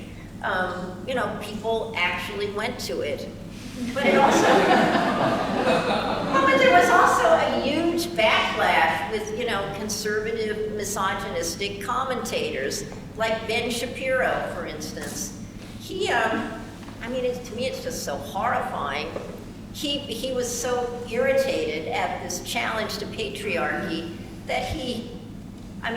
people actually went to it. But it also, but there was also a huge backlash with, conservative, misogynistic commentators, like Ben Shapiro, for instance. He, to me, it's just so horrifying. He was so irritated at this challenge to patriarchy that I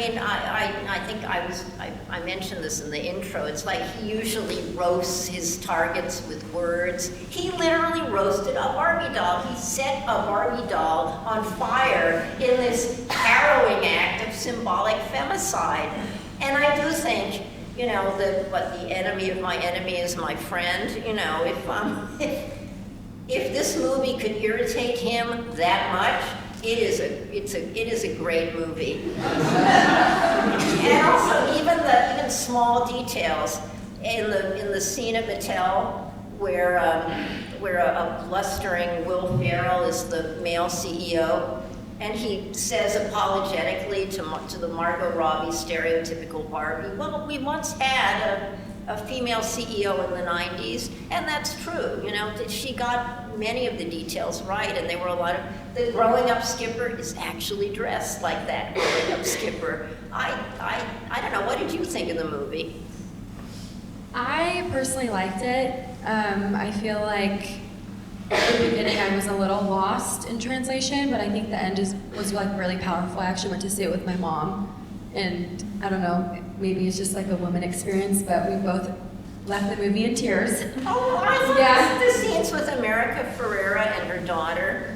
mentioned this in the intro. It's like he usually roasts his targets with words. He literally roasted a Barbie doll. He set a Barbie doll on fire in this harrowing act of symbolic femicide. And I do think, the enemy of my enemy is my friend. If this movie could irritate him that much, it is a great movie. And also, even small details in the scene at Mattel where a blustering Will Ferrell is the male CEO, and he says apologetically to the Margot Robbie stereotypical Barbie, well, we once had a female CEO in the 90s, and that's true. She got many of the details right, and there were a lot of, the growing up skipper is actually dressed like that growing up skipper. I don't know, what did you think of the movie? I personally liked it. I feel like at the beginning I was a little lost in translation, but I think the end was really powerful. I actually went to see it with my mom, and I don't know, maybe it's just like a woman experience, but we both left the movie in tears. Oh, I thought the scenes with America Ferrera and her daughter,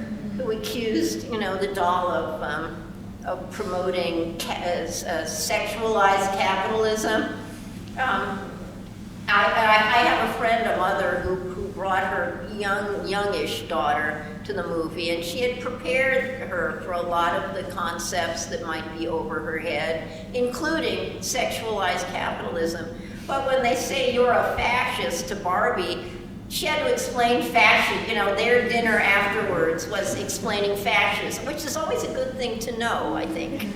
the doll of promoting sexualized capitalism. I have a friend, a mother, who brought her youngish daughter to the movie, and she had prepared her for a lot of the concepts that might be over her head, including sexualized capitalism. But when they say you're a fascist to Barbie, she had to explain fascism. Their dinner afterwards was explaining fascism, which is always a good thing to know, I think.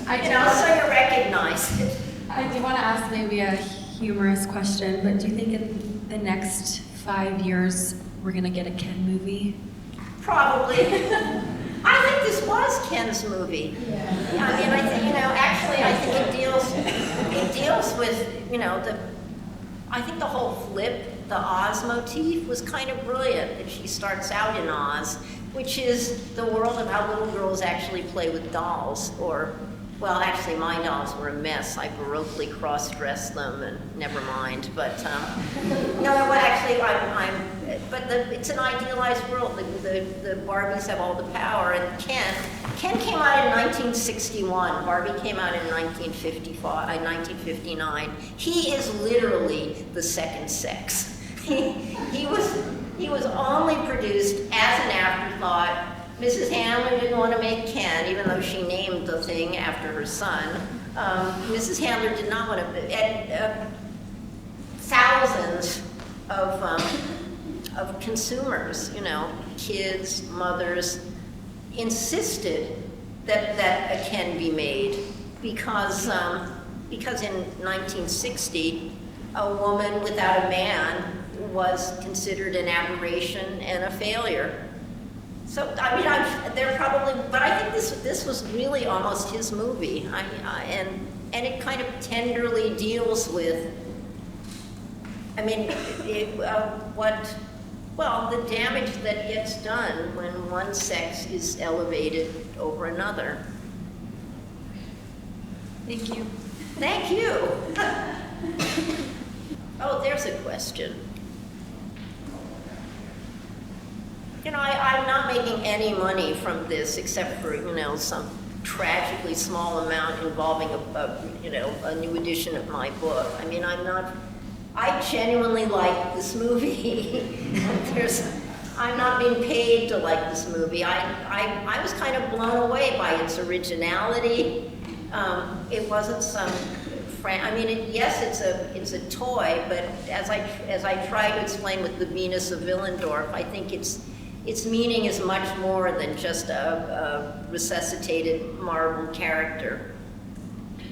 So you recognize it. I do want to ask maybe a humorous question, but do you think in the next 5 years we're going to get a Ken movie? Probably. I think this was Ken's movie. Yeah. I mean, I think, actually, I think it deals with, I think the whole flip, the Oz motif, was kind of brilliant. That she starts out in Oz, which is the world of how little girls actually play with dolls, well, actually, my dolls were a mess. I baroquely cross-dressed them, and never mind. But it's an idealized world. The Barbies have all the power, and Ken came out in 1961. Barbie came out in 1959. He is literally the second sex. He was only produced as an afterthought. Mrs. Handler didn't want to make Ken, even though she named the thing after her son. Mrs. Handler did not want to, and thousands of consumers, kids, mothers, insisted that a Ken be made because in 1960, a woman without a man was considered an aberration and a failure. So, I mean, they're probably, but I think this was really almost his movie. And it kind of tenderly deals with, the damage that gets done when one sex is elevated over another. Thank you. Thank you. Oh, there's a question. I'm not making any money from this except for, some tragically small amount involving a new edition of my book. I mean, I genuinely like this movie. I'm not being paid to like this movie. I was kind of blown away by its originality. It wasn't some, yes, it's a toy, but as I try to explain with the Venus of Willendorf, I think its meaning is much more than just a resuscitated marble character.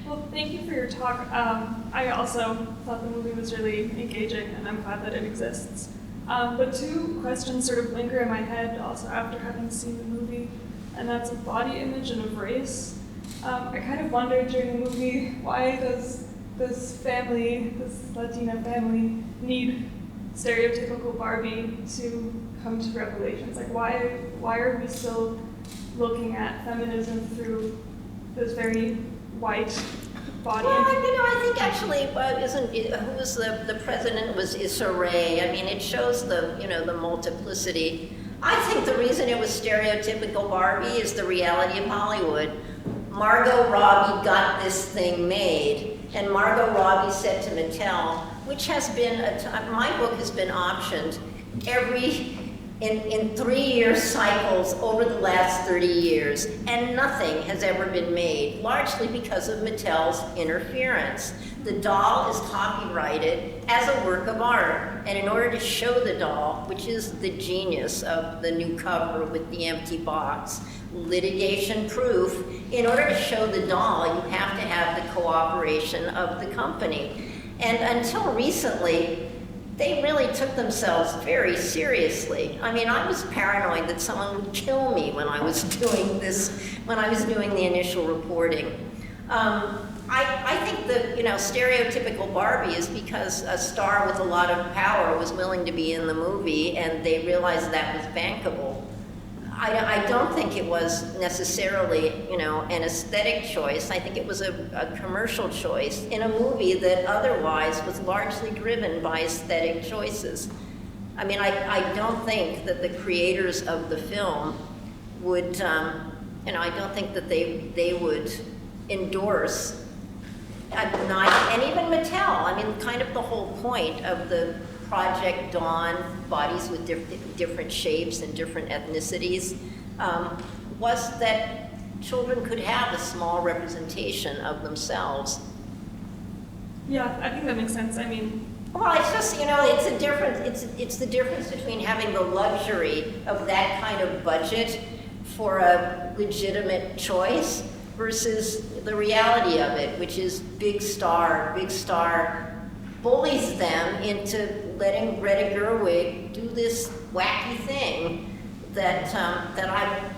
Well, thank you for your talk. I also thought the movie was really engaging, and I'm glad that it exists. But two questions sort of linger in my head also after having seen the movie, and that's of body image and of race. I kind of wondered during the movie, why does this Latina family, need stereotypical Barbie to come to revelations? Like, why are we still looking at feminism through this very white body? Well, I think actually, who was the president was Issa Rae. I mean, it shows the multiplicity. I think the reason it was stereotypical Barbie is the reality of Hollywood. Margot Robbie got this thing made, and Margot Robbie said to Mattel, which has been, my book has been optioned in 3-year cycles over the last 30 years, and nothing has ever been made, largely because of Mattel's interference. The doll is copyrighted as a work of art, and in order to show the doll, which is the genius of the new cover with the empty box, litigation proof, in order to show the doll, you have to have the cooperation of the company. And until recently, they really took themselves very seriously. I mean, I was paranoid that someone would kill me when I was doing the initial reporting. I think the stereotypical Barbie is because a star with a lot of power was willing to be in the movie, and they realized that was bankable. I don't think it was necessarily, an aesthetic choice. I think it was a commercial choice in a movie that otherwise was largely driven by aesthetic choices. I mean, I don't think that the creators of the film would, I don't think that they would endorse, and even Mattel, I mean, kind of the whole point of the Project Dawn, bodies with different shapes and different ethnicities, was that children could have a small representation of themselves. Yeah, I think that makes sense. I mean, well, it's just, it's a difference, it's the difference between having the luxury of that kind of budget for a legitimate choice versus the reality of it, which is Big Star bullies them into letting Greta Gerwig do this wacky thing that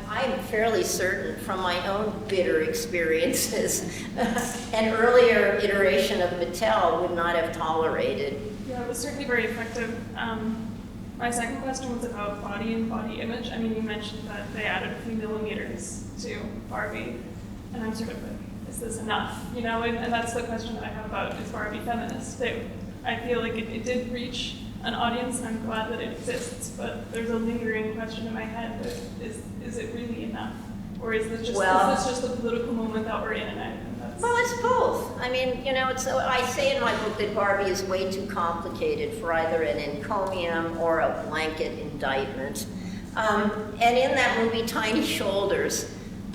I'm fairly certain from my own bitter experiences, an earlier iteration of Mattel would not have tolerated. yeah, it was certainly very effective. My second question was about body and body image. I mean, you mentioned that they added a few millimeters to Barbie, and I'm sort of like, is this enough? And that's the question that I have about, is Barbie feminist? I feel like it did reach an audience, and I'm glad that it exists, but there's a lingering question in my head that is it really enough? Or is this just the political moment that we're in? Well, it's both. I mean, I say in my book that Barbie is way too complicated for either an encomium or a blanket indictment. And in that movie, Tiny Shoulders,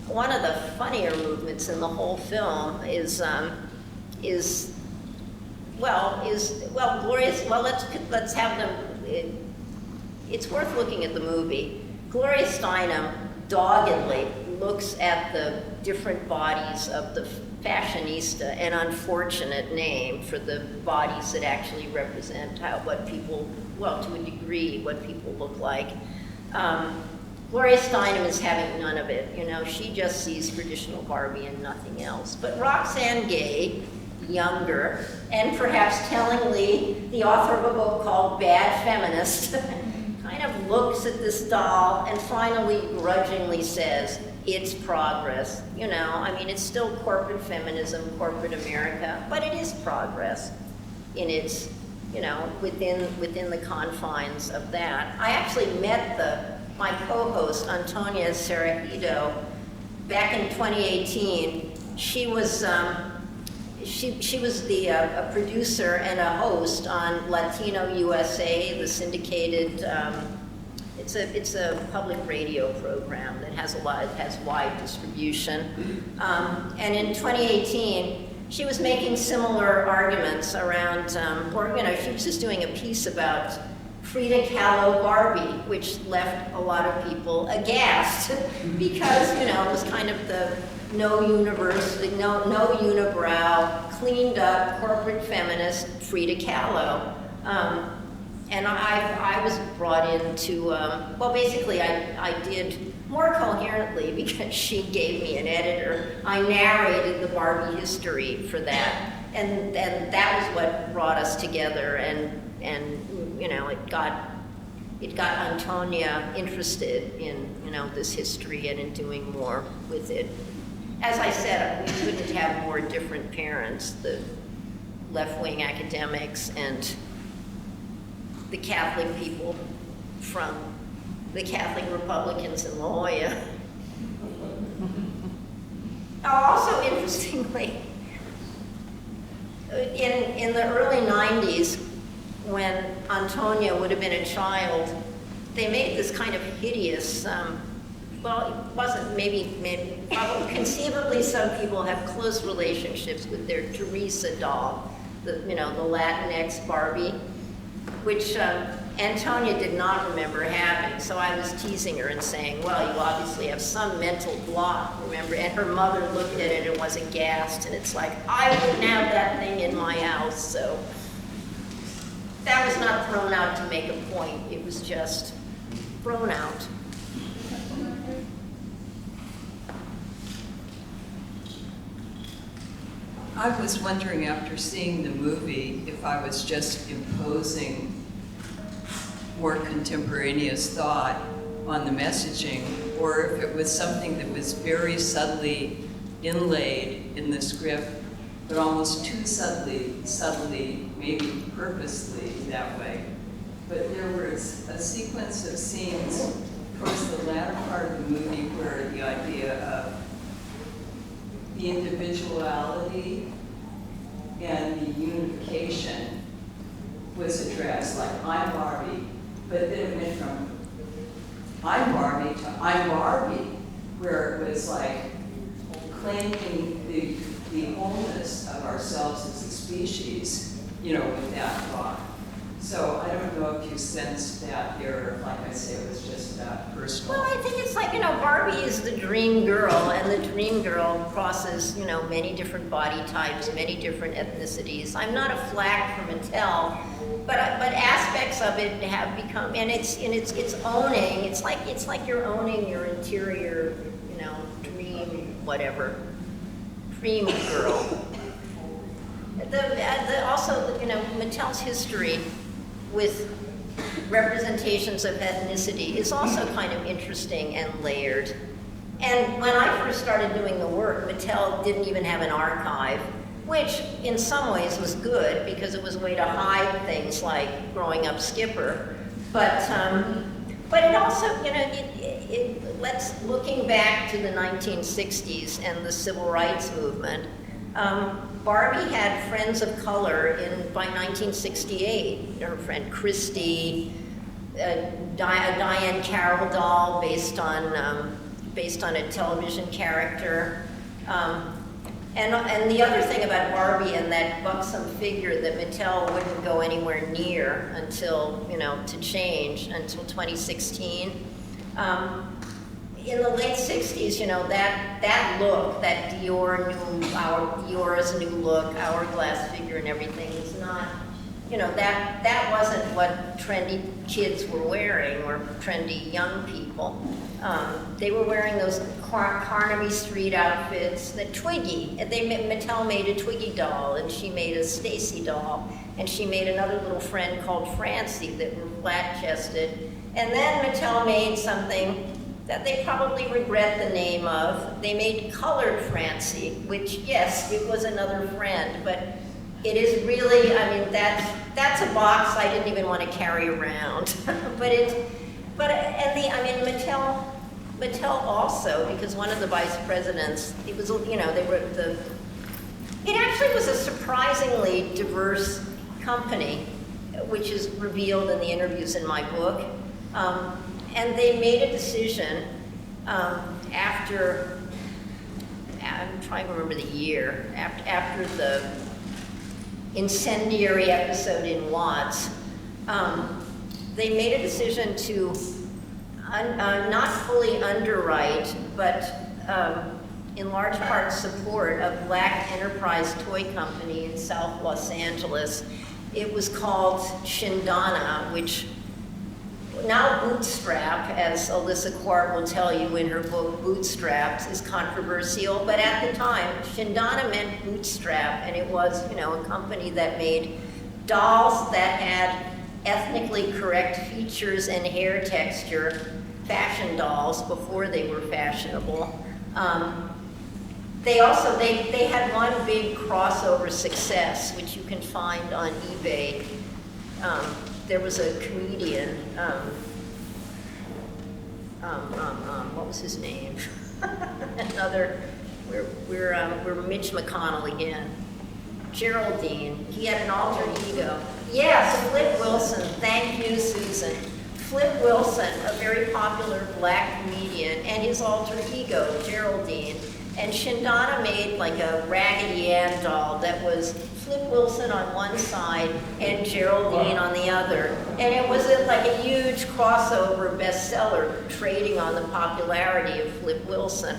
one of the funnier movements in the whole film is glorious. Well, let's have them. It's worth looking at the movie. Gloria Steinem doggedly looks at the different bodies of the fashionista, an unfortunate name for the bodies that actually represent what people, to a degree, what people look like. Gloria Steinem is having none of it. She just sees traditional Barbie and nothing else. But Roxane Gay, younger, and perhaps tellingly the author of a book called Bad Feminist, kind of looks at this doll and finally grudgingly says, it's progress. It's still corporate feminism, corporate America, but it is progress in its, within the confines of that. I actually met my co-host, Antonia Cereido, back in 2018. She was she was a producer and a host on Latino USA, the syndicated. It's a public radio program that has wide distribution. And in 2018, she was making similar arguments around, she was just doing a piece about Frida Kahlo Barbie, which left a lot of people aghast because, it was kind of the no unibrow, cleaned up corporate feminist Frida Kahlo. And I was brought in to, basically I did more coherently because she gave me an editor. I narrated the Barbie history for that. And that was what brought us together, and it got Antonia interested in, this history and in doing more with it. As I said, we couldn't have more different parents, the left-wing academics and the Catholic people from the Catholic Republicans in La Jolla. Also, interestingly, in the early 90s, when Antonia would have been a child, they made this kind of hideous, it wasn't probably conceivably some people have close relationships with their Teresa doll, the Latinx Barbie, which Antonia did not remember having. So I was teasing her and saying, well, you obviously have some mental block, remember? And her mother looked at it and was aghast, and it's like, I wouldn't have that thing in my house. So that was not thrown out to make a point. It was just thrown out. I was wondering, after seeing the movie, if I was just imposing more contemporaneous thought on the messaging, or if it was something that was very subtly inlaid in the script, but almost too subtly, maybe purposely that way. But there were there's a sequence of scenes towards the latter part of the movie where the idea of the individuality and the unification was addressed, like I'm Barbie, but then it went from I'm Barbie to I'm Barbie, where it was like claiming the wholeness of ourselves as a species, with that thought. So I don't know if you sensed that here, like I say, it was just that personal. Well, I think it's like, Barbie is the dream girl, and the dream girl crosses, many different body types, many different ethnicities. I'm not a flag for Mattel, but aspects of it have become, and it's owning. It's like you're owning your interior, dream, whatever, dream girl. Also, Mattel's history with representations of ethnicity is also kind of interesting and layered. And when I first started doing the work, Mattel didn't even have an archive, which in some ways was good because it was a way to hide things like growing up Skipper. But it also, let's looking back to the 1960s and the civil rights movement. Barbie had friends of color by 1968. Her friend Christy, Diane Carroll doll based on a television character. And the other thing about Barbie and that buxom figure that Mattel wouldn't go anywhere near until, to change until 2016. In the late 60s, that look, that Dior's new look, hourglass figure and everything is not, that wasn't what trendy kids were wearing or trendy young people. They were wearing those Carnaby Street outfits, the Twiggy. Mattel made a Twiggy doll, and she made a Stacy doll, and she made another little friend called Francie that were flat-chested. And then Mattel made something that they probably regret the name of. They made Colored Francie, which, yes, it was another friend, but it is really, that's a box I didn't even want to carry around. Mattel also, because one of the vice presidents, it actually was a surprisingly diverse company, which is revealed in the interviews in my book. And they made a decision after, I'm trying to remember the year, after the incendiary episode in Watts, they made a decision to not fully underwrite, but in large part support a Black enterprise toy company in South Los Angeles. It was called Shindana, which now Bootstrap, as Alyssa Quart will tell you in her book Bootstraps, is controversial, but at the time, Shindana meant bootstrap, and it was, a company that made dolls that had ethnically correct features and hair texture, fashion dolls before they were fashionable. They had one big crossover success, which you can find on eBay. There was a comedian, what was his name? We're Mitch McConnell again. Geraldine, he had an alter ego. Yes, Flip Wilson, thank you, Susan. Flip Wilson, a very popular Black comedian, and his alter ego, Geraldine. And Shindana made like a Raggedy Ann doll that was Flip Wilson on one side and Geraldine on the other. And it was like a huge crossover bestseller trading on the popularity of Flip Wilson.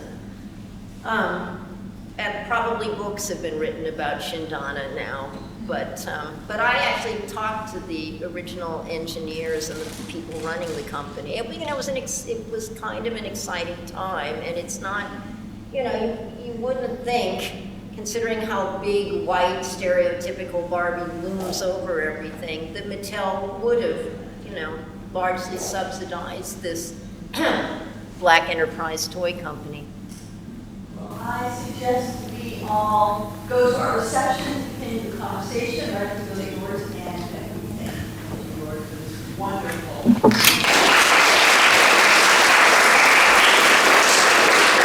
And probably books have been written about Shindana now. But I actually talked to the original engineers and the people running the company. It was kind of an exciting time, and it's not, you wouldn't think, considering how big, white, stereotypical Barbie looms over everything, that Mattel would have, largely subsidized this Black enterprise toy company. Well, I suggest we all go to our reception to continue the conversation. I'd like to go to yours and everything. Yours was wonderful. all.